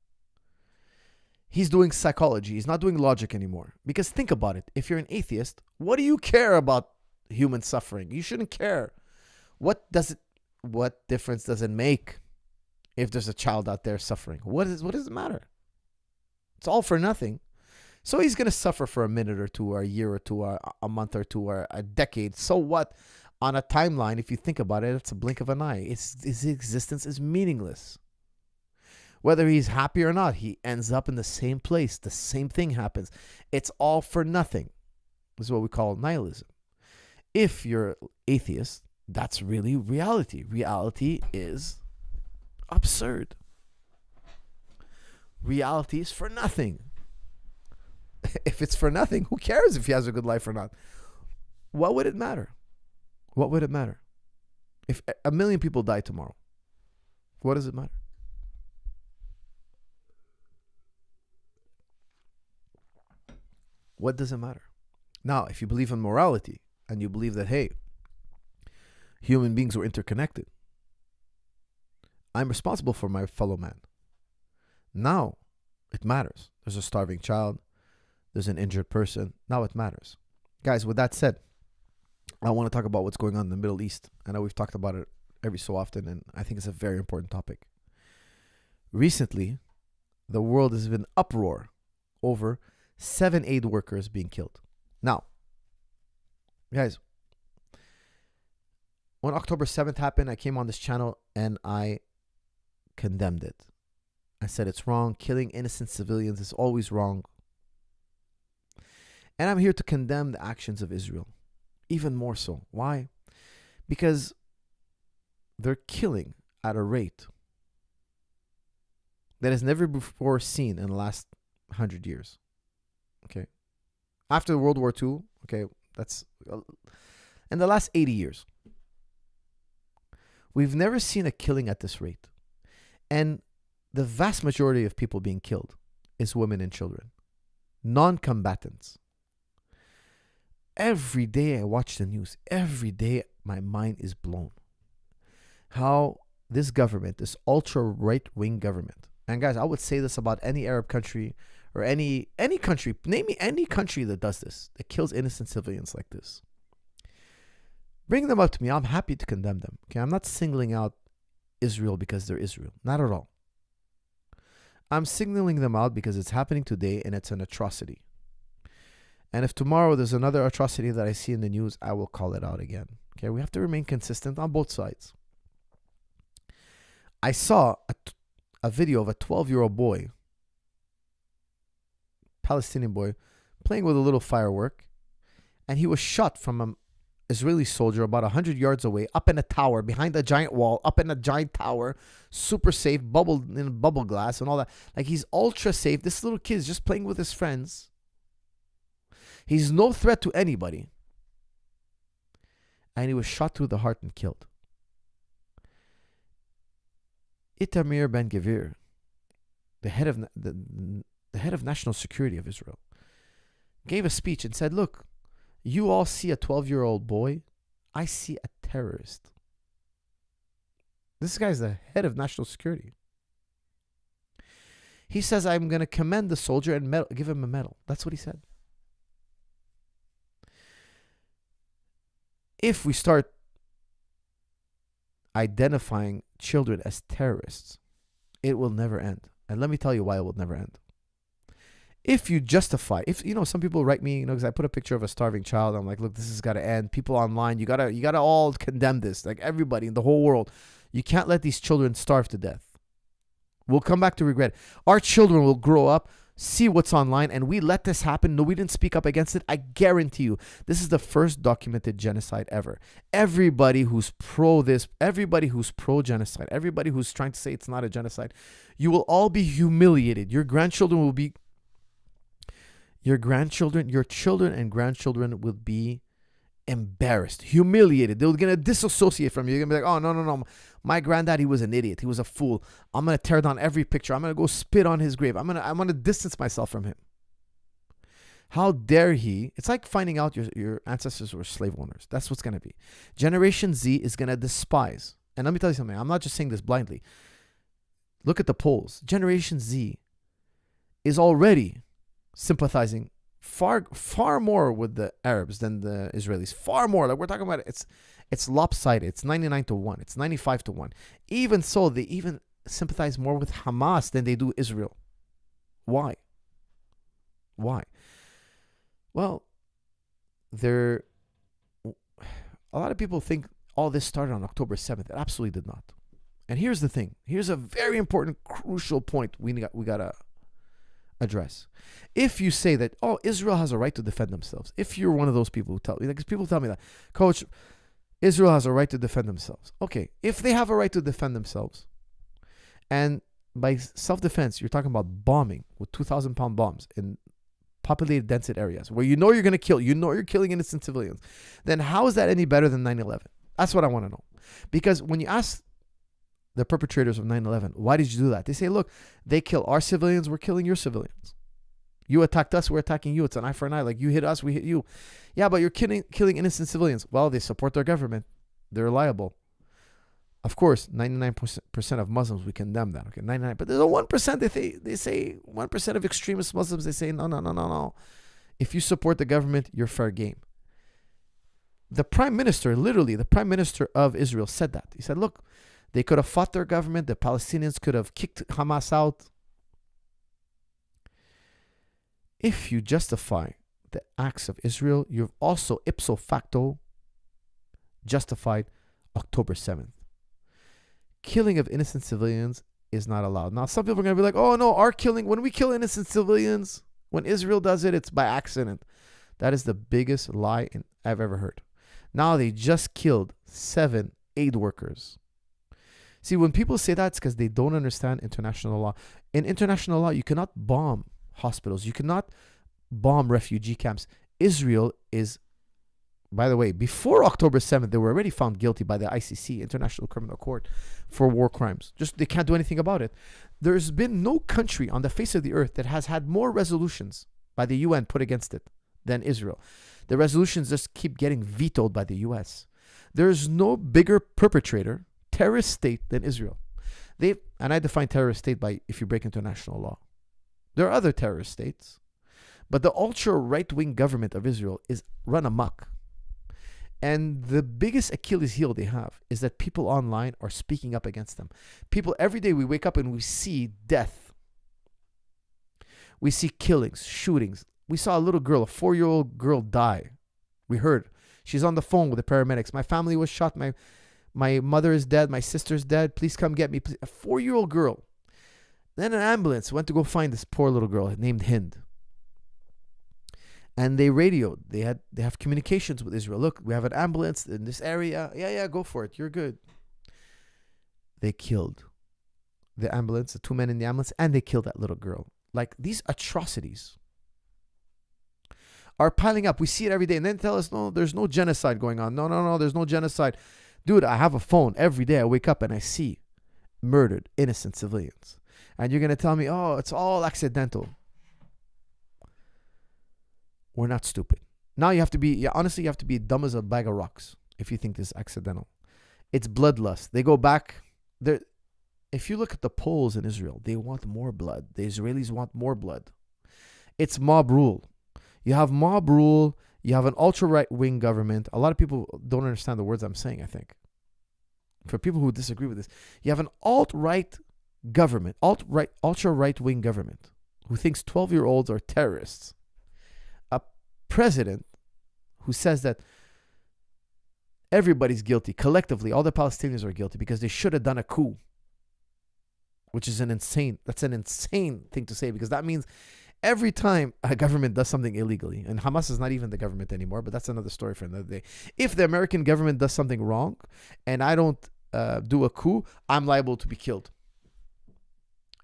he's doing psychology. He's not doing logic anymore. Because think about it. If you're an atheist, what do you care about human suffering? You shouldn't care. What difference does it make if there's a child out there suffering? What does it matter? It's all for nothing. So he's going to suffer for a minute or two, or a year or two, or a month or two, or a decade. So what? On a timeline, if you think about it, it's a blink of an eye. His existence is meaningless. Whether he's happy or not, he ends up in the same place. The same thing happens. It's all for nothing. This is what we call nihilism. If you're atheist, that's really reality. Reality is absurd. Reality is for nothing. If it's for nothing, who cares if he has a good life or not? What would it matter? What would it matter? If 1 million people die tomorrow, what does it matter? What does it matter? Now, if you believe in morality and you believe that, hey, human beings were interconnected, I'm responsible for my fellow man. Now, it matters. There's a starving child. There's an injured person. Now it matters. Guys, with that said, I want to talk about what's going on in the Middle East. I know we've talked about it every so often, and I think it's a very important topic. Recently, the world has been uproar over 7 aid workers being killed. Now, guys, when October 7th happened, I came on this channel and I condemned it. I said it's wrong. Killing innocent civilians is always wrong. And I'm here to condemn the actions of Israel. Even more so. Why? Because they're killing at a rate that has never before seen in the last 100 years. Okay. After World War II, okay, that's in the last 80 years. We've never seen a killing at this rate. And the vast majority of people being killed is women and children. Non-combatants. Every day I watch the news. Every day my mind is blown. How this government, this ultra right-wing government, and guys, I would say this about any Arab country or any country, name me any country that does this, that kills innocent civilians like this. Bring them up to me. I'm happy to condemn them. Okay, I'm not singling out Israel because they're Israel. Not at all. I'm signaling them out because it's happening today and it's an atrocity. And if tomorrow there's another atrocity that I see in the news, I will call it out again. Okay, we have to remain consistent on both sides. I saw a video of a 12-year-old boy Palestinian boy, playing with a little firework, and he was shot from an Israeli soldier about 100 yards away, up in a tower, behind a giant wall, up in a giant tower, super safe, bubble glass and all that. Like, he's ultra safe. This little kid is just playing with his friends. He's no threat to anybody. And he was shot through the heart and killed. Itamar Ben-Gvir, the head of national security of Israel, gave a speech and said, look, you all see a 12-year-old boy. I see a terrorist. This guy's the head of national security. He says, I'm going to commend the soldier and give him a medal. That's what he said. If we start identifying children as terrorists, it will never end. And let me tell you why it will never end. If you justify, some people write me, because I put a picture of a starving child. I'm like, look, this has got to end. People online, you gotta all condemn this. Like, everybody in the whole world, you can't let these children starve to death. We'll come back to regret. Our children will grow up, see what's online, and we let this happen. No, we didn't speak up against it. I guarantee you, this is the first documented genocide ever. Everybody who's pro this, everybody who's pro genocide, everybody who's trying to say it's not a genocide, you will all be humiliated. Your children and grandchildren will be embarrassed, humiliated. They're going to disassociate from you. You're going to be like, oh, no. My granddad, he was an idiot. He was a fool. I'm going to tear down every picture. I'm going to go spit on his grave. I'm going to distance myself from him. How dare he? It's like finding out your ancestors were slave owners. That's what's going to be. Generation Z is going to despise. And let me tell you something. I'm not just saying this blindly. Look at the polls. Generation Z is already sympathizing far more with the Arabs than the Israelis. Far more. Like, we're talking about it. It's lopsided. It's 99-1. It's 95-1. Even so, they even sympathize more with Hamas than they do Israel. Why? Well, a lot of people think all this started on October 7th. It absolutely did not. And here's the thing. Here's a very important, crucial point we gotta address. If you say that, Israel has a right to defend themselves, if you're one of those people who tell me, because people tell me that, Coach, Israel has a right to defend themselves. Okay, if they have a right to defend themselves, and by self-defense, you're talking about bombing with 2,000-pound bombs in populated, dense areas where you're going to kill, you're killing innocent civilians, then how is that any better than 9/11? That's what I want to know. Because when you ask the perpetrators of 9/11, why did you do that? They say, look, they kill our civilians, we're killing your civilians. You attacked us, we're attacking you. It's an eye for an eye. Like, you hit us, we hit you. Yeah, but you're killing innocent civilians. Well, they support their government. They're liable. Of course, 99% of Muslims, we condemn that. Okay, 99. But there's a 1% they say 1% of extremist Muslims, they say, no. If you support the government, you're fair game. The prime minister, literally, the prime minister of Israel said that. He said, look, they could have fought their government. The Palestinians could have kicked Hamas out. If you justify the acts of Israel, you've also ipso facto justified October 7th. Killing of innocent civilians is not allowed. Now, some people are going to be like, oh no, when we kill innocent civilians, when Israel does it, it's by accident. That is the biggest lie I've ever heard. Now they just killed 7 aid workers. See, when people say that, it's because they don't understand international law. In international law, you cannot bomb hospitals. You cannot bomb refugee camps. Israel is, by the way, before October 7th, they were already found guilty by the ICC, International Criminal Court, for war crimes. Just, they can't do anything about it. There's been no country on the face of the earth that has had more resolutions by the UN put against it than Israel. The resolutions just keep getting vetoed by the US. There's no bigger perpetrator, terrorist state, than Israel. And I define terrorist state by if you break international law. There are other terrorist states, but the ultra right-wing government of Israel is run amok. And the biggest Achilles heel they have is that people online are speaking up against them. People, every day we wake up and we see death. We see killings, shootings. We saw a little girl, a 4-year-old girl, die. We heard. She's on the phone with the paramedics. My family was shot. My mother is dead. My sister's dead. Please come get me. Please. A 4-year-old girl. Then an ambulance went to go find this poor little girl named Hind. And they radioed. They have communications with Israel. Look, we have an ambulance in this area. Yeah, go for it. You're good. They killed the ambulance, the 2 men in the ambulance, and they killed that little girl. Like, these atrocities are piling up. We see it every day. And then tell us, no, there's no genocide going on. No, there's no genocide. Dude, I have a phone. Every day I wake up and I see murdered innocent civilians. And you're going to tell me, oh, it's all accidental. We're not stupid. Now you have to be, honestly, you have to be dumb as a bag of rocks if you think this is accidental. It's bloodlust. They go back. If you look at the polls in Israel, they want more blood. The Israelis want more blood. It's mob rule. You have mob rule. You have an ultra-right-wing government. A lot of people don't understand the words I'm saying, I think. For people who disagree with this, you have an alt-right government, ultra-right-wing government who thinks 12-year-olds are terrorists. A president who says that everybody's guilty. Collectively, all the Palestinians are guilty because they should have done a coup. Which is an insane thing to say, because that means every time a government does something illegally, and Hamas is not even the government anymore, but that's another story for another day. If the American government does something wrong and I don't do a coup, I'm liable to be killed.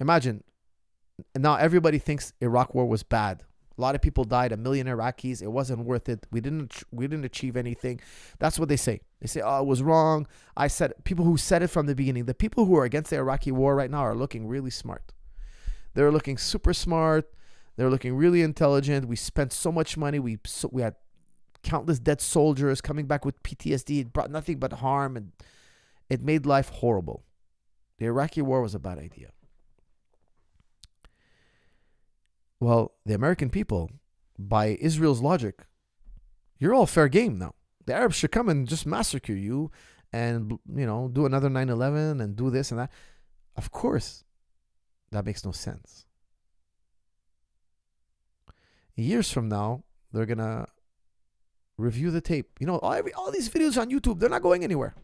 Imagine, now everybody thinks Iraq war was bad. A lot of people died, 1 million Iraqis. It wasn't worth it. We didn't achieve anything. That's what they say. They say, oh, it was wrong. I said, people who said it from the beginning, the people who are against the Iraqi war right now are looking really smart. They're looking super smart. They're looking really intelligent. We spent so much money. We had countless dead soldiers coming back with PTSD. It brought nothing but harm, and it made life horrible. The Iraqi war was a bad idea. Well, the American people, by Israel's logic, you're all fair game now. The Arabs should come and just massacre you and, do another 9/11 and do this and that. Of course, that makes no sense. Years from now, they're going to review the tape. All these videos on YouTube, they're not going anywhere.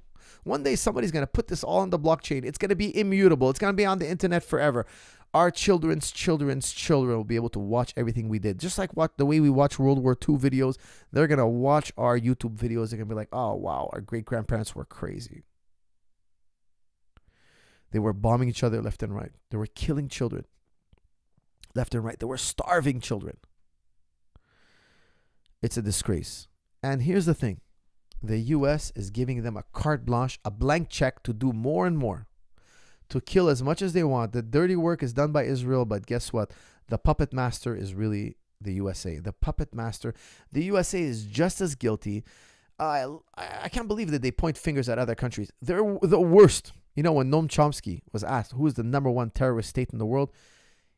One day, somebody's going to put this all on the blockchain. It's going to be immutable. It's going to be on the internet forever. Our children's children will be able to watch everything we did. Just like the way we watch World War II videos, they're going to watch our YouTube videos. They're going to be like, oh, wow, our great-grandparents were crazy. They were bombing each other left and right. They were killing children left and right. They were starving children. It's a disgrace. And here's the thing. The U.S. is giving them a carte blanche, a blank check to do more and more, to kill as much as they want. The dirty work is done by Israel, but guess what? The puppet master is really the USA. The puppet master. The USA is just as guilty. I can't believe that they point fingers at other countries. They're the worst. When Noam Chomsky was asked who is the #1 terrorist state in the world,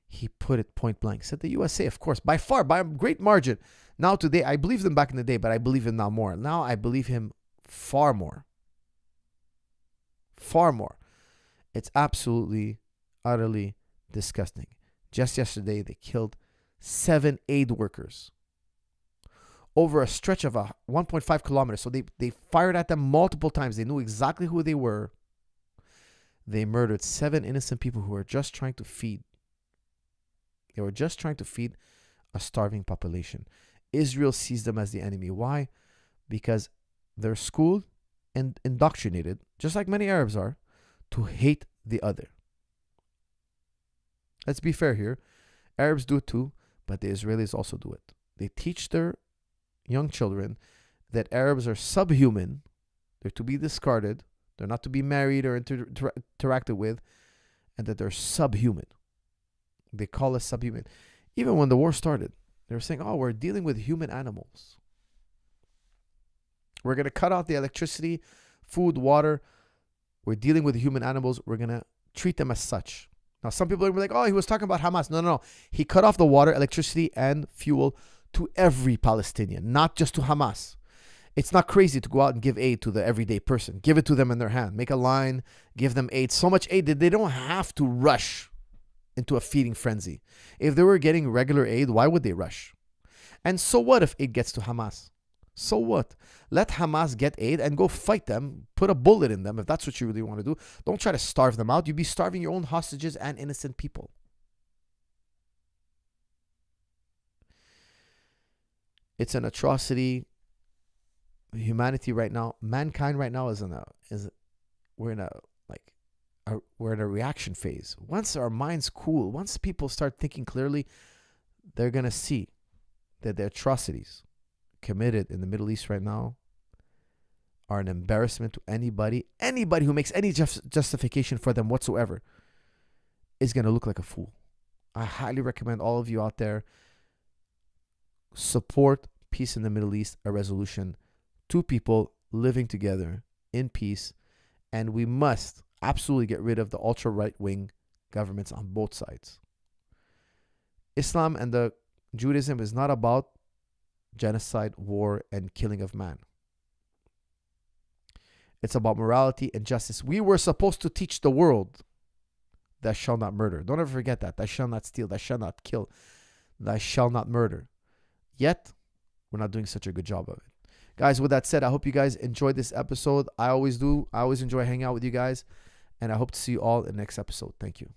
he put it point blank. He said the USA, of course, by far, by a great margin. Now today, I believed him back in the day, but I believe him now more. Now I believe him far more. Far more. It's absolutely, utterly disgusting. Just yesterday, they killed 7 aid workers over a stretch of 1.5 kilometers. So they fired at them multiple times. They knew exactly who they were. They murdered 7 innocent people who were just trying to feed. They were just trying to feed a starving population. Israel sees them as the enemy. Why? Because they're schooled and indoctrinated, just like many Arabs are, to hate the other. Let's be fair here. Arabs do it too, but the Israelis also do it. They teach their young children that Arabs are subhuman. They're to be discarded. They're not to be married or interacted with, and that they're subhuman. They call us subhuman. Even when the war started, they were saying, oh, we're dealing with human animals. We're going to cut off the electricity, food, water. We're dealing with human animals. We're going to treat them as such. Now, some people are going to be like, oh, he was talking about Hamas. No. He cut off the water, electricity, and fuel to every Palestinian, not just to Hamas. It's not crazy to go out and give aid to the everyday person. Give it to them in their hand. Make a line, give them aid. So much aid that they don't have to rush into a feeding frenzy. If they were getting regular aid, why would they rush? And so what if it gets to Hamas? So what? Let Hamas get aid and go fight them. Put a bullet in them if that's what you really want to do. Don't try to starve them out. You'd be starving your own hostages and innocent people. It's an atrocity. Humanity right now, mankind right now we're in a reaction phase. Once our minds cool, once people start thinking clearly, they're gonna see that the atrocities committed in the Middle East right now are an embarrassment to anybody. Anybody who makes any justification for them whatsoever is gonna look like a fool. I highly recommend all of you out there support peace in the Middle East, a resolution. Two people living together in peace, and we must absolutely get rid of the ultra right-wing governments on both sides. Islam and the Judaism is not about genocide, war, and killing of man. It's about morality and justice. We were supposed to teach the world, thou shalt not murder. Don't ever forget that. Thou shalt not steal. Thou shalt not kill. Thou shalt not murder. Yet, we're not doing such a good job of it. Guys, with that said, I hope you guys enjoyed this episode. I always do. I always enjoy hanging out with you guys. And I hope to see you all in the next episode. Thank you.